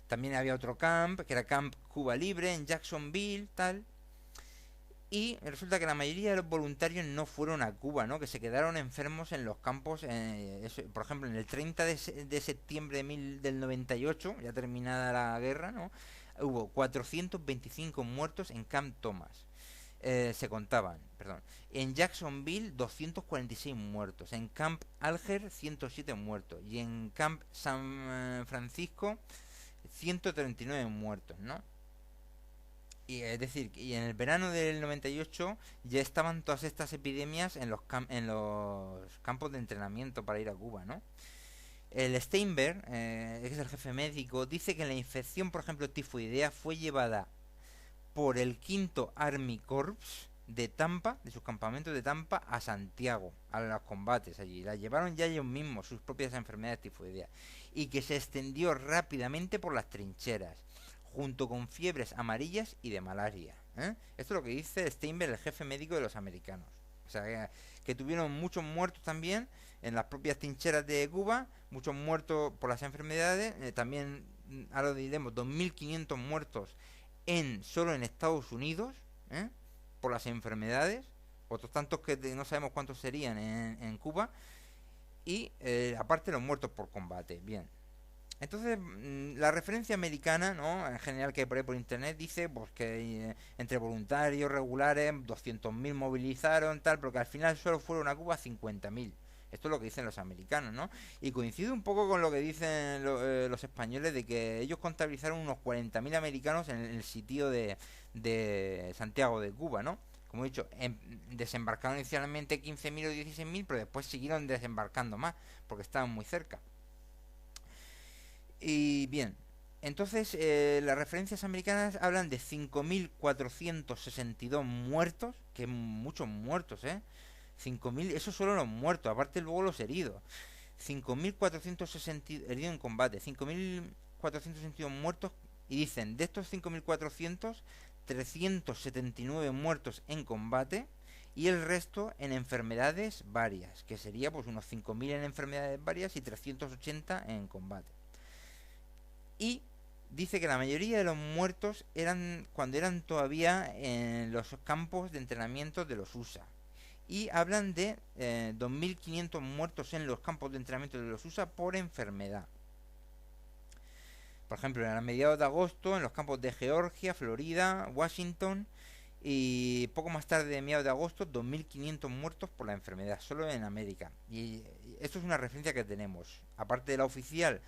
También había otro camp, que era Camp Cuba Libre, en Jacksonville, tal. Y resulta que la mayoría de los voluntarios no fueron a Cuba, ¿no? Que se quedaron enfermos en los campos, por ejemplo, en el 30 de septiembre del 98, ya terminada la guerra, ¿no? Hubo 425 muertos en Camp Thomas. Se contaban, perdón. En Jacksonville, 246 muertos. En Camp Alger, 107 muertos. Y en Camp San Francisco, 139 muertos, ¿no? Y es decir, y en el verano del 98 ya estaban todas estas epidemias en los campos de entrenamiento para ir a Cuba, ¿no? El Steinberg, que es el jefe médico, dice que la infección, por ejemplo, tifoidea, fue llevada por el quinto Army Corps de Tampa, de sus campamentos de Tampa, a Santiago, a los combates allí. La llevaron ya ellos mismos, sus propias enfermedades tifoideas, y que se extendió rápidamente por las trincheras, junto con fiebres amarillas y de malaria. Esto es lo que dice Steinberg, el jefe médico de los americanos. O sea, que tuvieron muchos muertos también en las propias trincheras de Cuba, muchos muertos por las enfermedades, también, ahora diremos, 2.500 muertos solo en Estados Unidos, por las enfermedades, otros tantos que no sabemos cuántos serían en Cuba, y aparte los muertos por combate. Bien. Entonces, la referencia americana, ¿no? En general que hay por ahí por internet, dice pues que entre voluntarios regulares 200.000 movilizaron, tal, pero que al final solo fueron a Cuba 50.000. Esto es lo que dicen los americanos, ¿no? Y coincide un poco con lo que dicen los españoles, de que ellos contabilizaron unos 40.000 americanos en el sitio de Santiago de Cuba, ¿no? Como he dicho, desembarcaron inicialmente 15.000 o 16.000, pero después siguieron desembarcando más, porque estaban muy cerca. Y bien, entonces las referencias americanas hablan de 5.462 muertos, que muchos muertos, 5.000, eso solo los muertos, aparte luego los heridos. 5.460 heridos en combate, 5.462 muertos, y dicen, de estos 5.400, 379 muertos en combate y el resto en enfermedades varias, que sería pues unos 5.000 en enfermedades varias y 380 en combate. Y dice que la mayoría de los muertos eran cuando eran todavía en los campos de entrenamiento de los USA. Y hablan de 2.500 muertos en los campos de entrenamiento de los USA por enfermedad. Por ejemplo, a mediados de agosto en los campos de Georgia, Florida, Washington, y poco más tarde, de mediados de agosto, 2.500 muertos por la enfermedad, solo en América. Y esto es una referencia que tenemos. Aparte de la oficial,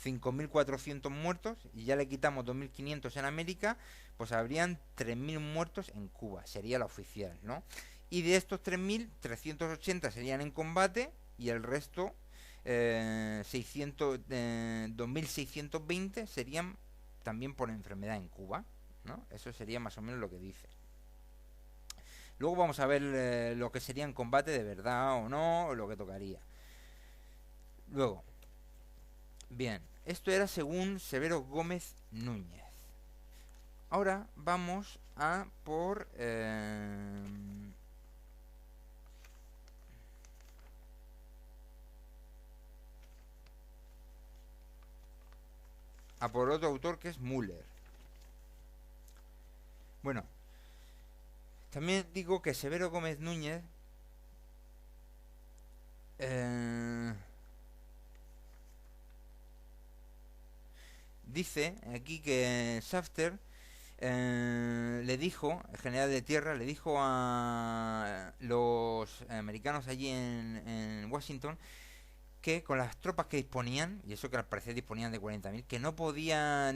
5.400 muertos, y ya le quitamos 2.500 en América, pues habrían 3.000 muertos en Cuba, sería la oficial, ¿no? Y de estos 3.000, 380 serían en combate, y el resto, 2.620 serían también por enfermedad en Cuba, ¿no? Eso sería más o menos lo que dice. Luego vamos a ver lo que sería en combate de verdad o no, o lo que tocaría. Luego, bien, esto era según Severo Gómez Núñez. Ahora vamos a por otro autor, que es Müller. Bueno, también digo que Severo Gómez Núñez dice aquí que Shafter le dijo, el general de tierra, le dijo a los americanos allí en Washington que con las tropas que disponían, y eso que al parecer disponían de 40.000, que no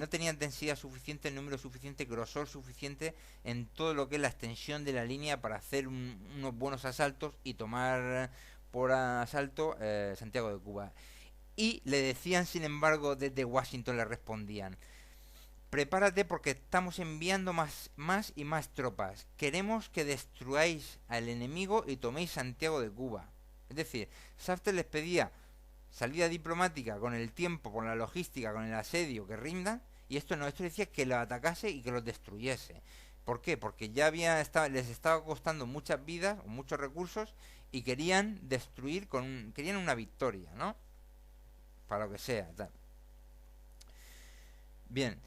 tenían densidad suficiente, número suficiente, grosor suficiente en todo lo que es la extensión de la línea para hacer unos buenos asaltos y tomar por asalto Santiago de Cuba. Y le decían, sin embargo, desde Washington le respondían: prepárate porque estamos enviando más y más tropas. Queremos que destruyáis al enemigo y toméis Santiago de Cuba. Es decir, Safter les pedía salida diplomática con el tiempo, con la logística, con el asedio, que rindan, y esto decía que los atacase y que los destruyese. ¿Por qué? Porque ya les estaba costando muchas vidas, muchos recursos, y querían destruir, querían una victoria, ¿no? Para lo que sea, tal. Bien,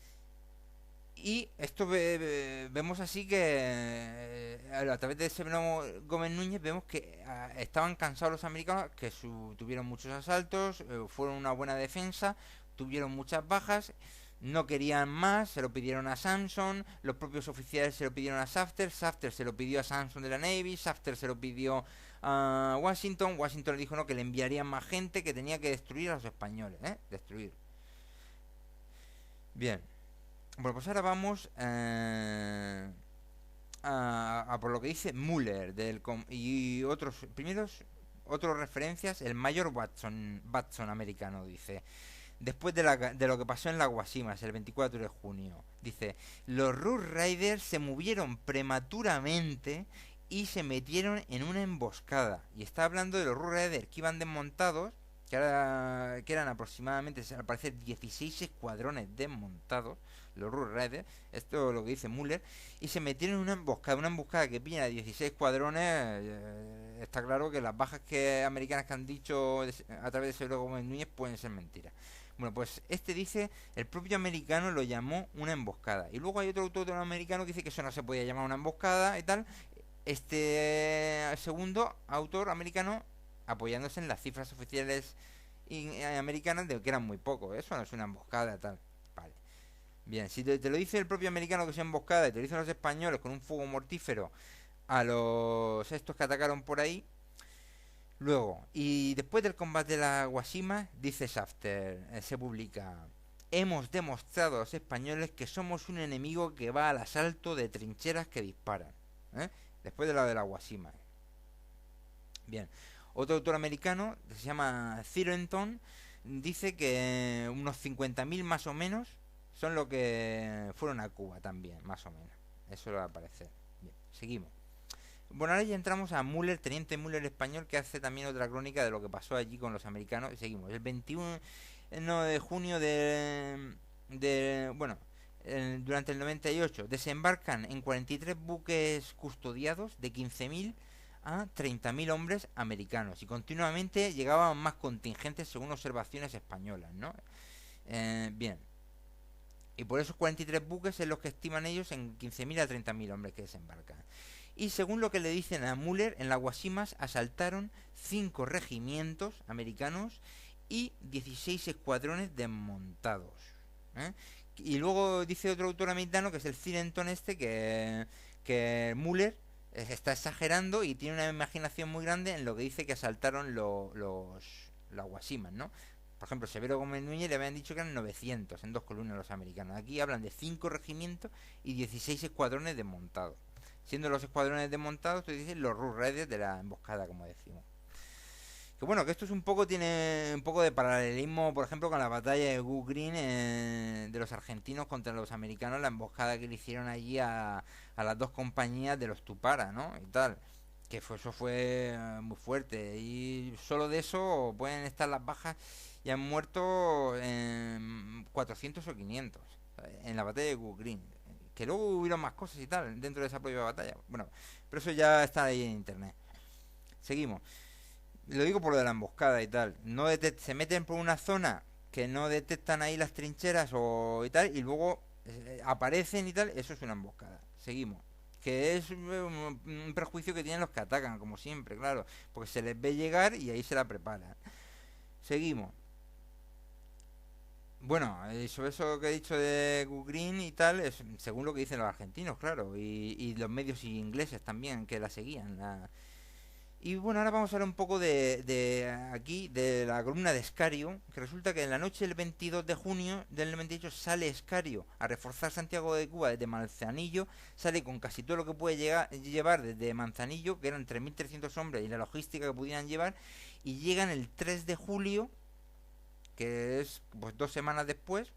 y esto vemos así que a través de Severo Gómez Núñez vemos que estaban cansados los americanos, que tuvieron muchos asaltos, fueron una buena defensa, tuvieron muchas bajas, no querían más, se lo pidieron a Samson, los propios oficiales se lo pidieron a Shafter, Shafter se lo pidió a Samson de la Navy, Shafter se lo pidió a Washington, Washington le dijo no, que le enviarían más gente, que tenía que destruir a los españoles, destruir. Bien. Bueno, pues ahora vamos a por lo que dice Muller y otros otras referencias. El mayor Watson americano dice: después de lo que pasó en las Guasimas el 24 de junio, dice: los Rough Riders se movieron prematuramente y se metieron en una emboscada. Y está hablando de los Rough Riders que iban desmontados, que eran aproximadamente, al parecer, 16 escuadrones desmontados, los Rough Riders, esto es lo que dice Muller, y se metieron en una emboscada que pilla a 16 escuadrones. Está claro que las bajas americanas que han dicho a través de Severo Gómez Núñez pueden ser mentiras. Bueno, pues dice, el propio americano lo llamó una emboscada. Y luego hay otro autor americano que dice que eso no se podía llamar una emboscada y tal. Este segundo autor americano, apoyándose en las cifras oficiales americanas, de que eran muy pocos. Eso no es una emboscada, tal. Vale. Bien, si te lo dice el propio americano que es emboscada y te lo dicen los españoles con un fuego mortífero a los estos que atacaron por ahí. Luego, y después del combate de la Guasima, dice Shafter, se publica: hemos demostrado a los españoles que somos un enemigo que va al asalto de trincheras que disparan. Después de la Guasima. Bien, otro autor americano, que se llama Thirenton, dice que unos 50.000 más o menos son lo que fueron a Cuba también, más o menos. Eso va a aparecer. Bien, seguimos. Bueno, ahora ya entramos a Muller, teniente Muller español, que hace también otra crónica de lo que pasó allí con los americanos. Y seguimos. El 21 de junio durante el 98, desembarcan en 43 buques custodiados de 15.000 a 30.000 hombres americanos, y continuamente llegaban más contingentes según observaciones españolas, ¿no? Bien. Y por esos 43 buques es los que estiman ellos en 15.000 a 30.000 hombres que desembarcan. Y según lo que le dicen a Muller, en las Guasimas asaltaron 5 regimientos americanos y 16 escuadrones desmontados. Y luego dice otro autor americano, que es el Thirenton que Muller está exagerando y tiene una imaginación muy grande en lo que dice que asaltaron las Guasimas, ¿no? Por ejemplo, Severo Gómez Núñez le habían dicho que eran 900 en 2 columnas los americanos. Aquí hablan de 5 regimientos y 16 escuadrones desmontados. Siendo los escuadrones desmontados, tú dices los Rough Riders de la emboscada, como decimos. Que bueno, que esto tiene un poco de paralelismo, por ejemplo, con la batalla de Goose Green de los argentinos contra los americanos, la emboscada que le hicieron allí a las dos compañías de los Tupara, ¿no? Y tal. Que eso fue muy fuerte. Y solo de eso pueden estar las bajas y han muerto 400 o 500 en la batalla de Goose Green. Que luego hubieron más cosas y tal dentro de esa propia batalla. Bueno, pero eso ya está ahí en internet. Seguimos. Lo digo por lo de la emboscada y tal. No se meten por una zona que no detectan ahí las trincheras y tal, y luego aparecen y tal. Eso es una emboscada. Seguimos. Que es un prejuicio que tienen los que atacan, como siempre, claro. Porque se les ve llegar y ahí se la preparan. Seguimos. Bueno, sobre eso que he dicho de Go Green y tal, es según lo que dicen los argentinos, claro, y los medios ingleses también que la seguían. Y bueno, ahora vamos a hablar un poco de aquí, de la columna de Escario, que resulta que en la noche del 22 de junio del 98 sale Escario a reforzar Santiago de Cuba desde Manzanillo, sale con casi todo lo que puede llevar desde Manzanillo, que eran 3.300 hombres y la logística que pudieran llevar, y llegan el 3 de julio, que es pues 2 semanas después,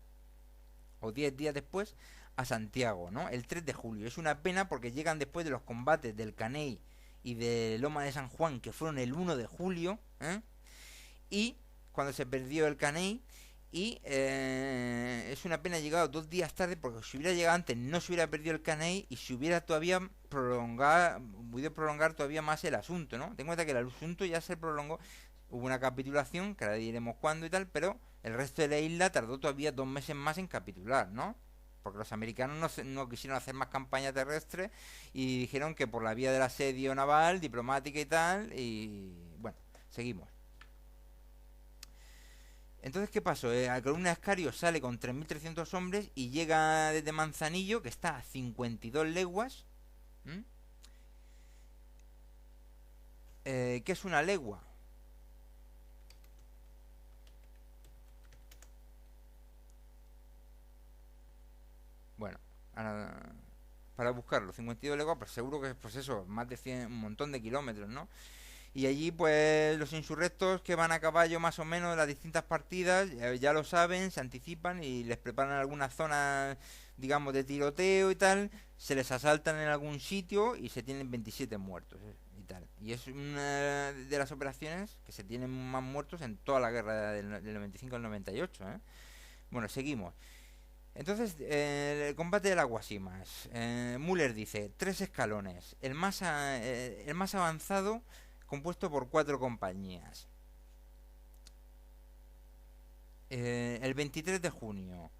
o 10 días después, a Santiago, ¿no? El 3 de julio. Es una pena porque llegan después de los combates del Caney y de Loma de San Juan, que fueron el 1 de julio, ¿eh? Y cuando se perdió el Caney, y es una pena llegado 2 días tarde, porque si hubiera llegado antes no se hubiera perdido el Caney y se hubiera todavía podido prolongar todavía más el asunto, ¿no? Ten en cuenta que el asunto ya se prolongó, hubo una capitulación, que ahora diremos cuándo y tal, pero el resto de la isla tardó todavía 2 meses más en capitular, ¿no? Porque los americanos no quisieron hacer más campaña terrestre y dijeron que por la vía del asedio naval, diplomática y tal, y bueno, seguimos. Entonces, ¿qué pasó? La columna de Escario sale con 3.300 hombres y llega desde Manzanillo, que está a 52 leguas. ¿Mm? ¿Qué es una legua? Bueno, ahora, para buscarlo, 52 leguas, pues seguro que es pues eso, más de 100, un montón de kilómetros, ¿no? Y allí pues los insurrectos que van a caballo más o menos de las distintas partidas ya lo saben, se anticipan y les preparan algunas zonas, digamos, de tiroteo y tal, se les asaltan en algún sitio y se tienen 27 muertos y tal. Y es una de las operaciones que se tienen más muertos en toda la guerra del 95 al 98, ¿eh? Bueno, seguimos. Entonces, el combate de las Guasimas. Müller dice, 3 escalones. El más avanzado compuesto por 4 compañías. El 23 de junio.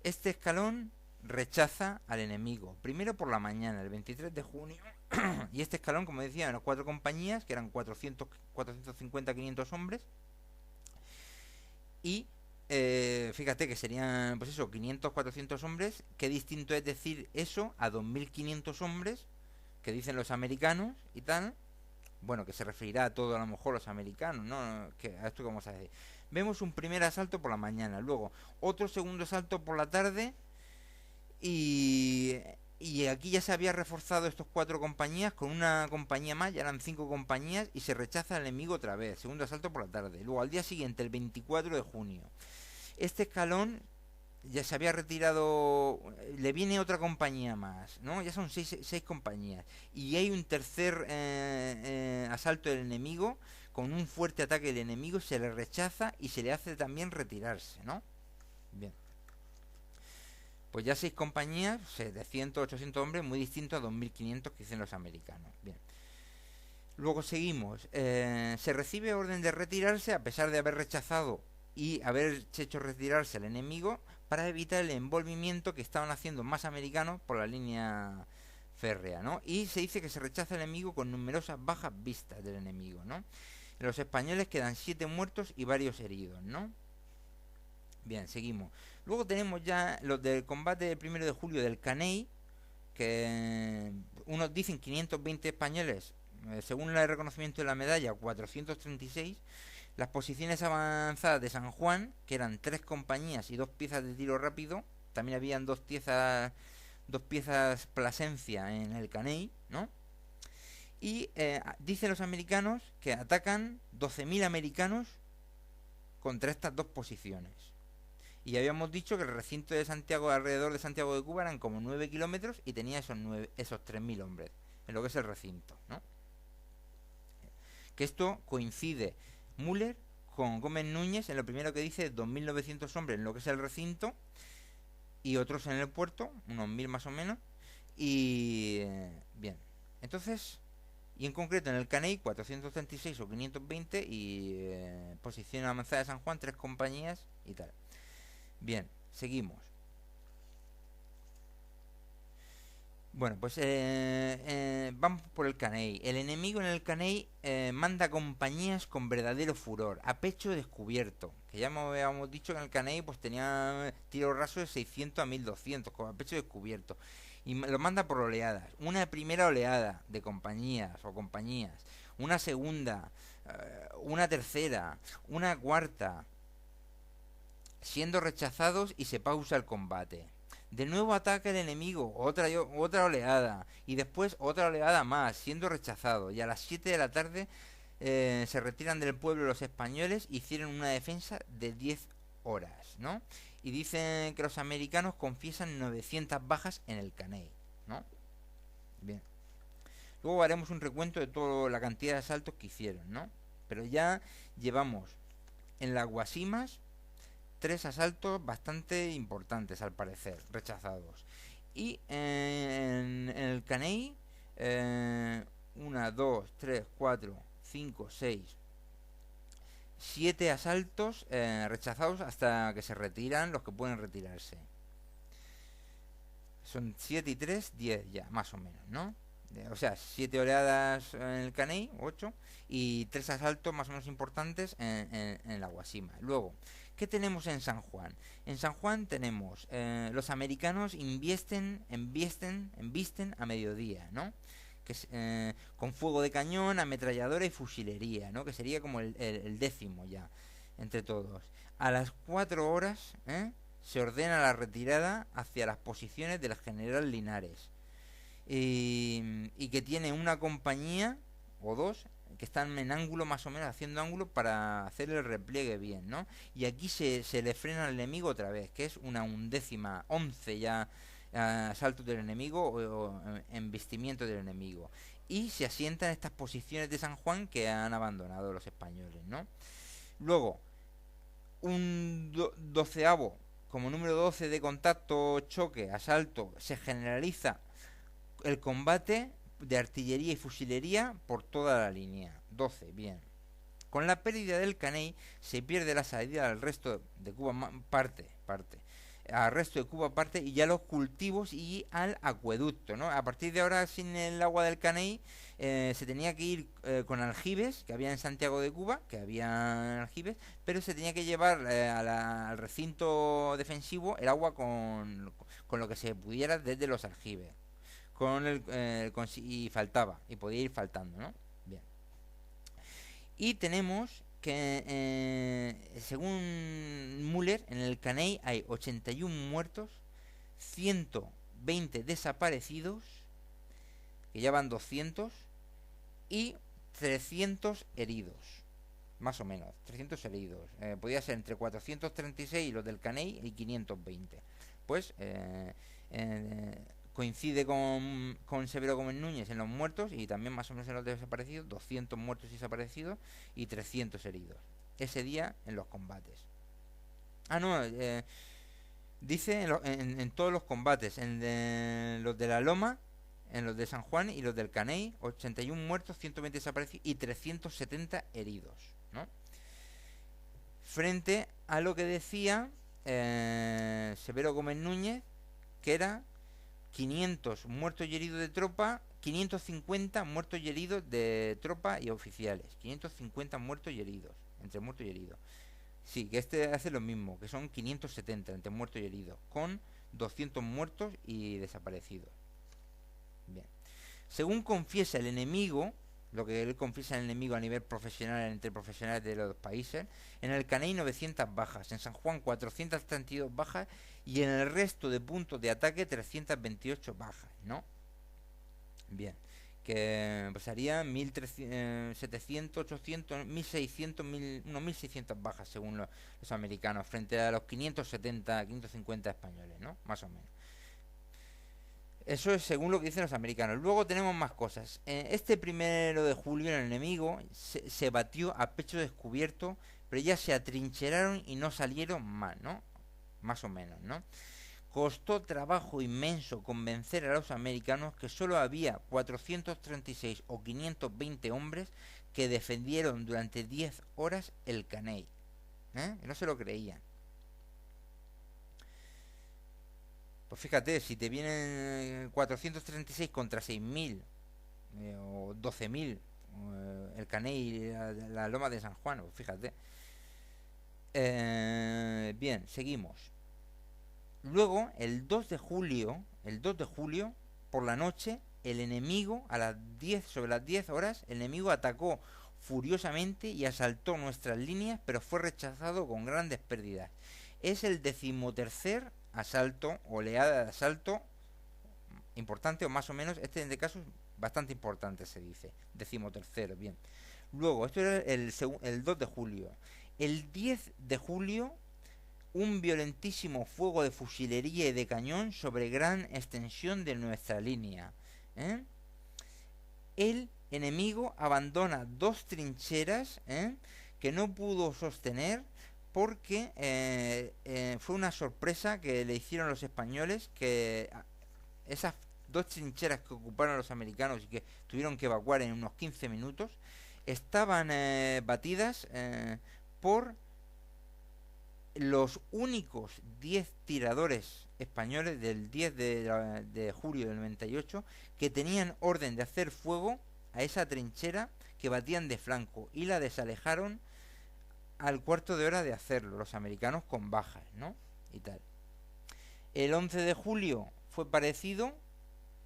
Este escalón rechaza al enemigo. Primero por la mañana, el 23 de junio. Y este escalón, como decía, eran 4 compañías, que eran 450, 500 hombres. Y fíjate que serían, pues eso, 500, 400 hombres. Qué distinto es decir eso a 2.500 hombres, que dicen los americanos y tal. Bueno, que se referirá a todo a lo mejor los americanos, ¿no? Que a esto que vamos a decir. Vemos un primer asalto por la mañana, luego otro segundo asalto por la tarde y, y aquí ya se había reforzado estos 4 compañías con una compañía más, ya eran 5 compañías y se rechaza al enemigo otra vez, segundo asalto por la tarde. Luego al día siguiente, el 24 de junio, este escalón ya se había retirado, le viene otra compañía más, ¿no? Ya son 6 compañías. Y hay un tercer asalto del enemigo, con un fuerte ataque del enemigo, se le rechaza y se le hace también retirarse, ¿no? Bien. Pues ya 6 compañías, 700, 800 hombres, muy distinto a 2.500 que dicen los americanos. Bien. Luego seguimos. Se recibe orden de retirarse a pesar de haber rechazado y haber hecho retirarse al enemigo para evitar el envolvimiento que estaban haciendo más americanos por la línea férrea, ¿no? Y se dice que se rechaza el enemigo con numerosas bajas vistas del enemigo, ¿no? Los españoles quedan 7 muertos y varios heridos, ¿no? Bien, seguimos. Luego tenemos ya los del combate del 1 de julio del Caney, que unos dicen 520 españoles, según el reconocimiento de la medalla, 436. Las posiciones avanzadas de San Juan, que eran 3 compañías y 2 piezas de tiro rápido, también habían 2 piezas Plasencia en el Caney, ¿no? Y dicen los americanos que atacan 12.000 americanos contra estas 2 posiciones. Y habíamos dicho que el recinto de Santiago, alrededor de Santiago de Cuba, eran como 9 kilómetros y tenía esos 3.000 hombres, en lo que es el recinto, ¿no? Que esto coincide Müller con Gómez Núñez en lo primero que dice, 2.900 hombres en lo que es el recinto y otros en el puerto, unos 1.000 más o menos. Y bien, entonces, y en concreto en el Caney 436 o 520 y posición avanzada de San Juan 3 compañías y tal. Bien, seguimos. Bueno, pues vamos por el Caney. El enemigo en el Caney manda compañías con verdadero furor, a pecho descubierto. Que ya habíamos dicho que en el Caney pues tenía tiro raso de 600 a 1200, a pecho descubierto. Y lo manda por oleadas. Una primera oleada de compañías o compañías. Una segunda, una tercera, una cuarta, siendo rechazados y se pausa el combate. De nuevo ataca el enemigo, otra oleada, y después otra oleada más, siendo rechazado. Y a las 7 de la tarde se retiran del pueblo los españoles, hicieron una defensa de 10 horas, ¿no? Y dicen que los americanos confiesan 900 bajas en el Caney, ¿no? Bien. Luego haremos un recuento de toda la cantidad de asaltos que hicieron, ¿no? Pero ya llevamos en las Guasimas 3 asaltos bastante importantes, al parecer, rechazados. Y en el Caney, 1, 2, 3, 4, 5, 6, 7 asaltos rechazados hasta que se retiran los que pueden retirarse. Son 7 y 3, 10 ya, más o menos, ¿no? O sea, 7 oleadas en el Caney, 8, y 3 asaltos más o menos importantes en la Guasima. Luego, ¿qué tenemos en San Juan? En San Juan tenemos, los americanos embisten a mediodía, ¿no? Que es, con fuego de cañón, ametralladora y fusilería, ¿no? Que sería como el décimo ya, entre todos. A las 4 horas, se ordena la retirada hacia las posiciones del general Linares. Y que tiene una compañía o dos que están en ángulo más o menos, haciendo ángulo para hacer el repliegue bien, ¿no? Y aquí se le frena al enemigo otra vez, que es una 11 ya asaltos del enemigo o embestimiento del enemigo. Y se asientan estas posiciones de San Juan que han abandonado los españoles, ¿no? Luego, un doceavo, como número 12 de contacto, choque, asalto, se generaliza el combate de artillería y fusilería por toda la línea. 12, bien. Con la pérdida del Caney se pierde la salida al resto de Cuba parte. Al resto de Cuba parte y ya los cultivos y al acueducto, ¿no? A partir de ahora sin el agua del Caney se tenía que ir con aljibes que había en Santiago de Cuba, que había aljibes, pero se tenía que llevar al recinto defensivo el agua con lo que se pudiera desde los aljibes y faltaba, y podía ir faltando, ¿no? Bien. Y tenemos que, según Müller, en el Caney hay 81 muertos, 120 desaparecidos, que ya van 200, y 300 heridos. Más o menos, 300 heridos. Podía ser entre 436 los del Caney y 520. Pues, coincide con Severo Gómez Núñez en los muertos y también más o menos en los desaparecidos, 200 muertos y desaparecidos y 300 heridos. Ese día en los combates. No, dice en todos los combates, en los de la Loma, en los de San Juan y los del Caney, 81 muertos, 120 desaparecidos y 370 heridos, ¿no? Frente a lo que decía Severo Gómez Núñez, que era 500 muertos y heridos de tropa, 550 muertos y heridos de tropa y oficiales. 550 muertos y heridos, entre muertos y heridos. Sí, que este hace lo mismo, que son 570 entre muertos y heridos, con 200 muertos y desaparecidos. Bien. Según confiesa el enemigo, lo que él confiesa el enemigo a nivel profesional entre profesionales de los países, en el Caney 900 bajas, en San Juan 432 bajas y en el resto de puntos de ataque 328 bajas, ¿no? Bien, que pasarían 1700, 800, 1600, unos 1600 bajas según los americanos frente a los 570, 550 españoles, ¿no? Más o menos. Eso es según lo que dicen los americanos. Luego tenemos más cosas. Este 1 de julio el enemigo se batió a pecho descubierto, pero ya se atrincheraron y no salieron más, ¿no? Más o menos, ¿no? Costó trabajo inmenso convencer a los americanos que solo había 436 o 520 hombres que defendieron durante 10 horas el Caney. No se lo creían. Pues fíjate, si te vienen 436 contra 6.000 o 12.000, el Caney y la Loma de San Juan, pues fíjate. Bien, seguimos. Luego, el 2 de julio, por la noche, el enemigo, sobre las 10 horas, el enemigo atacó furiosamente y asaltó nuestras líneas, pero fue rechazado con grandes pérdidas. Es el 13º asalto, oleada de asalto, importante o más o menos, este en este caso es bastante importante se dice, 13º, bien. Luego, esto era el 2 de julio. El 10 de julio, un violentísimo fuego de fusilería y de cañón sobre gran extensión de nuestra línea. ¿eh? El enemigo abandona dos trincheras que no pudo sostener porque fue una sorpresa que le hicieron los españoles, que esas dos trincheras que ocuparon los americanos y que tuvieron que evacuar en unos 15 minutos estaban batidas por los únicos 10 tiradores españoles del 10 de julio del 98 que tenían orden de hacer fuego a esa trinchera que batían de flanco, y la desalejaron al cuarto de hora de hacerlo, los americanos con bajas, ¿no? Y tal. El 11 de julio fue parecido,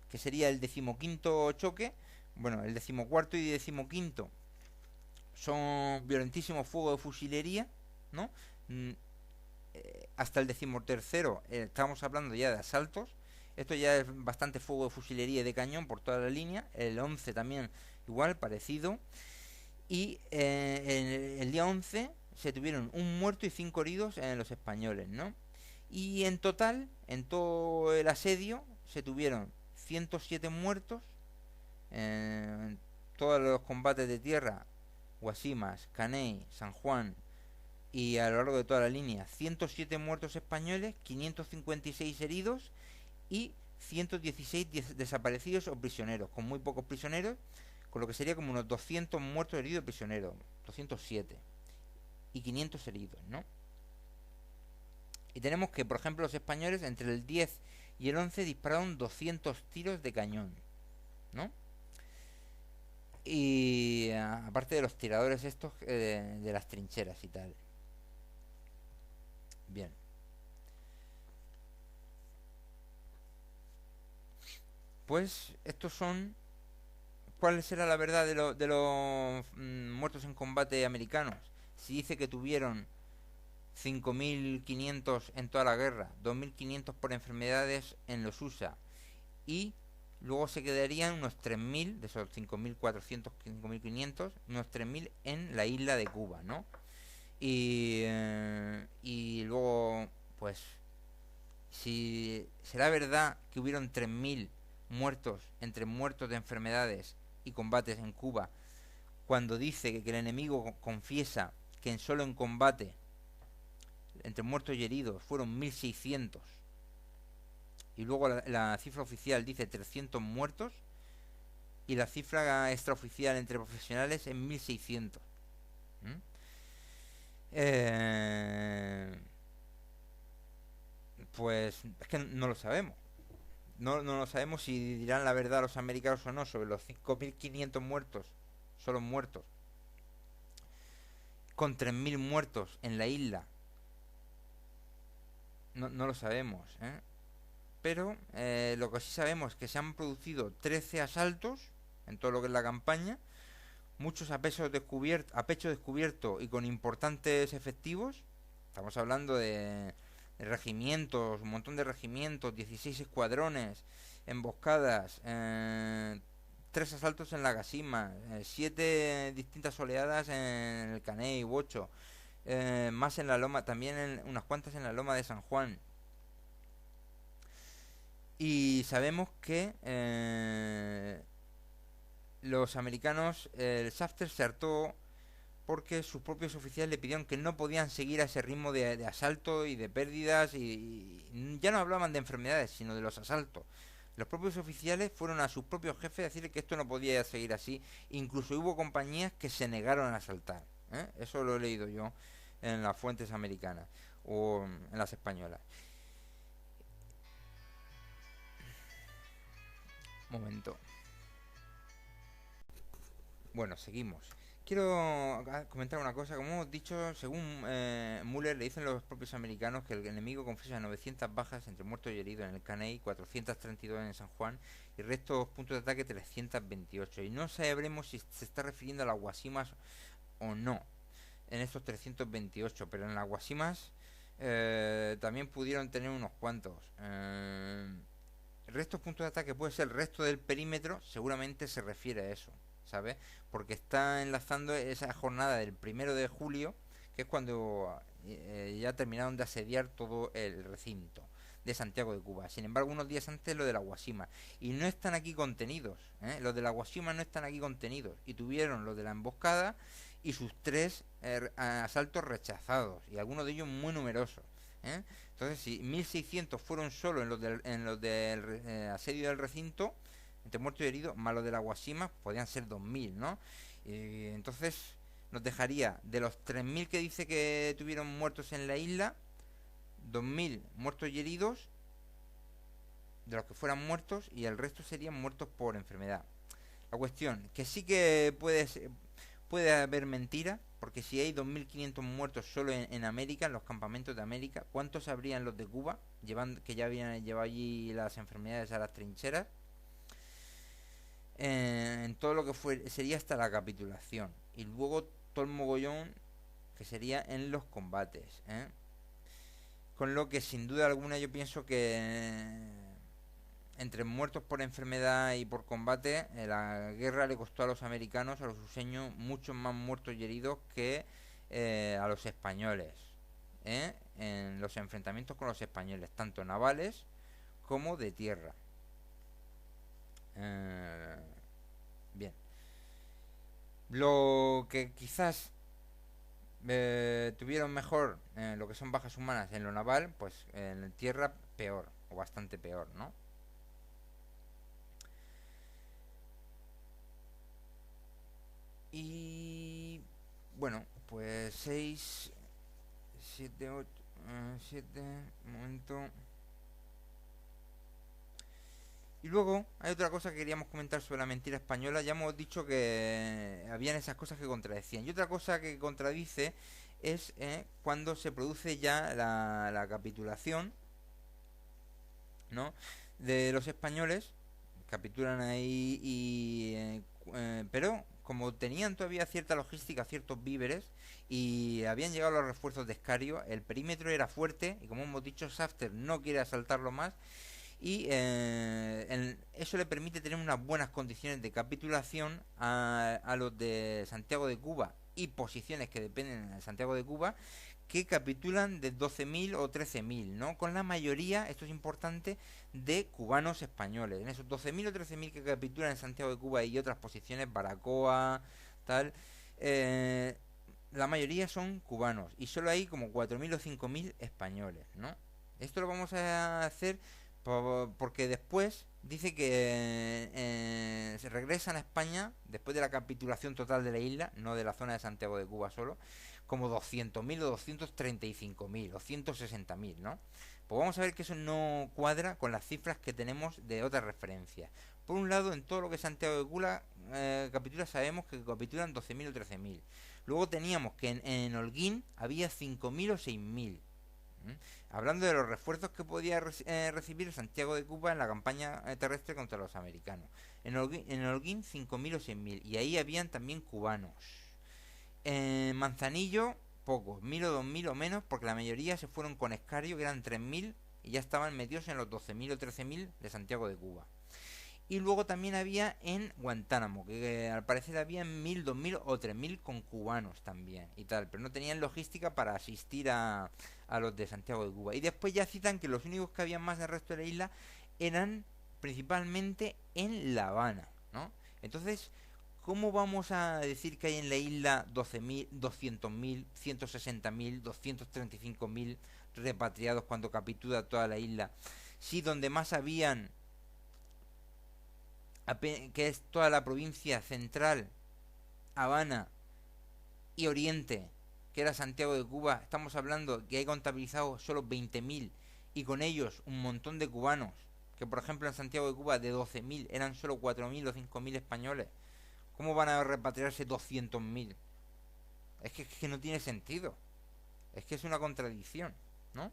que sería el 15º choque. Bueno, el 14º y 15º son violentísimos fuegos de fusilería, ¿no? Hasta el 13º estamos hablando ya de asaltos. Esto ya es bastante fuego de fusilería y de cañón por toda la línea. El 11 también igual, parecido. Y el día 11 se tuvieron un muerto y 5 heridos en los españoles, ¿no? Y en total, en todo el asedio, se tuvieron 107 muertos en todos los combates de tierra, Guasimas, Caney, San Juan, y a lo largo de toda la línea, 107 muertos españoles, 556 heridos y 116 desaparecidos o prisioneros, con muy pocos prisioneros, con lo que sería como unos 200 muertos, heridos y prisioneros, 207, y 500 heridos, ¿no? Y tenemos que, por ejemplo, los españoles entre el 10 y el 11 dispararon 200 tiros de cañón, ¿no? Y aparte de los tiradores estos de las trincheras y tal. Bien. Pues estos son... ¿Cuál será la verdad de los muertos en combate americanos? Si dice que tuvieron 5.500 en toda la guerra, 2.500 por enfermedades en los USA, y luego se quedarían unos 3.000, de esos 5.400, 5.500, unos 3.000 en la isla de Cuba, ¿no? Y luego, pues, si será verdad que hubieron 3.000 muertos, entre muertos de enfermedades y combates en Cuba, cuando dice que el enemigo confiesa que solo en combate, entre muertos y heridos, fueron 1.600, y luego la cifra oficial dice 300 muertos, y la cifra extraoficial entre profesionales es 1.600. Pues es que no lo sabemos. No lo sabemos si dirán la verdad los americanos o no sobre los 5.500 muertos, solo muertos, con 3.000 muertos en la isla. No lo sabemos, ¿eh? Pero lo que sí sabemos es que se han producido 13 asaltos en todo lo que es la campaña, muchos a pecho descubierto y con importantes efectivos. Estamos hablando de regimientos, un montón de regimientos, 16 escuadrones, emboscadas, 3 asaltos en la Gasima, 7 distintas oleadas en el Caney, 8, más en la Loma, también unas cuantas en la Loma de San Juan. Y sabemos que los americanos, el Shafter se hartó porque sus propios oficiales le pidieron que no podían seguir a ese ritmo de asalto y de pérdidas, y ya no hablaban de enfermedades, sino de los asaltos. Los propios oficiales fueron a sus propios jefes a decirle que esto no podía seguir así. Incluso hubo compañías que se negaron a asaltar, ¿eh? Eso lo he leído yo en las fuentes americanas o en las españolas. Momento. Bueno, seguimos. Quiero comentar una cosa. Como hemos dicho, según Müller, le dicen los propios americanos que el enemigo confiesa 900 bajas entre muertos y heridos en el Caney, 432 en San Juan y restos puntos de ataque 328. Y no sabremos si se está refiriendo a las Guasimas o no en estos 328, pero en las Guasimas también pudieron tener unos cuantos. Restos puntos de ataque puede ser el resto del perímetro, seguramente se refiere a eso, ¿sabes? Porque está enlazando esa jornada del 1 de julio, que es cuando ya terminaron de asediar todo el recinto de Santiago de Cuba. Sin embargo, unos días antes lo de la Guasima. Y no están aquí contenidos, ¿eh? Los de la Guasima no están aquí contenidos. Y tuvieron los de la emboscada y sus 3 asaltos rechazados. Y algunos de ellos muy numerosos, ¿eh? Entonces, si 1600 fueron solo en los del asedio del recinto, entre muertos y heridos, más los de la Guasima, podían ser 2000, ¿no? Entonces, nos dejaría de los 3000 que dice que tuvieron muertos en la isla, 2000 muertos y heridos, de los que fueran muertos, y el resto serían muertos por enfermedad. La cuestión, que sí que puede haber mentira, porque si hay 2500 muertos solo en América, en los campamentos de América, ¿cuántos habrían los de Cuba, que ya habían llevado allí las enfermedades a las trincheras? En todo lo que sería hasta la capitulación. Y luego todo el mogollón que sería en los combates, ¿eh? Con lo que sin duda alguna yo pienso que entre muertos por enfermedad y por combate, la guerra le costó a los americanos, a los useños, muchos más muertos y heridos que a los españoles, ¿eh? En los enfrentamientos con los españoles, tanto navales como de tierra. Bien. Lo que quizás tuvieron mejor lo que son bajas humanas en lo naval, pues en tierra peor, o bastante peor, ¿no? Y bueno, pues 6 7 8 7 un momento. Y luego hay otra cosa que queríamos comentar sobre la mentira española. Ya hemos dicho que habían esas cosas que contradecían. Y otra cosa que contradice es cuando se produce ya la capitulación, ¿no? De los españoles. Capitulan ahí pero como tenían todavía cierta logística, ciertos víveres y habían llegado los refuerzos de Escario, el perímetro era fuerte y como hemos dicho, Safter no quiere asaltarlo más y eso le permite tener unas buenas condiciones de capitulación a los de Santiago de Cuba y posiciones que dependen de Santiago de Cuba, que capitulan de 12.000 o 13.000, ¿no? Con la mayoría, esto es importante, de cubanos españoles. En esos 12.000 o 13.000 que capitulan en Santiago de Cuba y otras posiciones, Baracoa, tal, eh, la mayoría son cubanos y solo hay como 4.000 o 5.000 españoles, ¿no? Esto lo vamos a hacer porque después dice que se regresan a España después de la capitulación total de la isla, no de la zona de Santiago de Cuba solo, como 200.000 o 235.000 o 160.000, ¿no? Pues vamos a ver que eso no cuadra con las cifras que tenemos de otras referencias. Por un lado, en todo lo que Santiago de Cuba capitula, sabemos que capitulan 12.000 o 13.000. Luego teníamos que en Holguín había 5.000 o 6.000. Hablando de los refuerzos que podía recibir Santiago de Cuba en la campaña terrestre contra los americanos. En Holguín 5.000 o 6.000. Y ahí habían también cubanos. En Manzanillo, pocos, 1.000 o 2.000 o menos, porque la mayoría se fueron con Escario, que eran 3.000, y ya estaban metidos en los 12.000 o 13.000 de Santiago de Cuba. Y luego también había en Guantánamo, que al parecer había 1.000, 2.000 o 3.000 con cubanos también y tal, pero no tenían logística para asistir a los de Santiago de Cuba. Y después ya citan que los únicos que habían más del resto de la isla eran principalmente en La Habana, ¿no? Entonces, ¿cómo vamos a decir que hay en la isla 12.000, 200.000, 160.000, 235.000 repatriados cuando capitula toda la isla? Si donde más habían, que es toda la provincia central, Habana y Oriente, que era Santiago de Cuba, estamos hablando que hay contabilizados solo 20.000 y con ellos un montón de cubanos, Que por ejemplo en Santiago de Cuba de 12.000 eran solo 4.000 o 5.000 españoles. ¿Cómo van a repatriarse 200.000? Es que no tiene sentido. Es que es una contradicción, ¿no?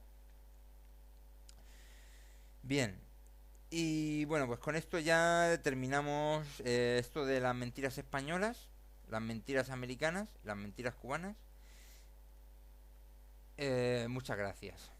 Bien. Y bueno, pues con esto ya terminamos esto de las mentiras españolas, las mentiras americanas, las mentiras cubanas. Muchas gracias.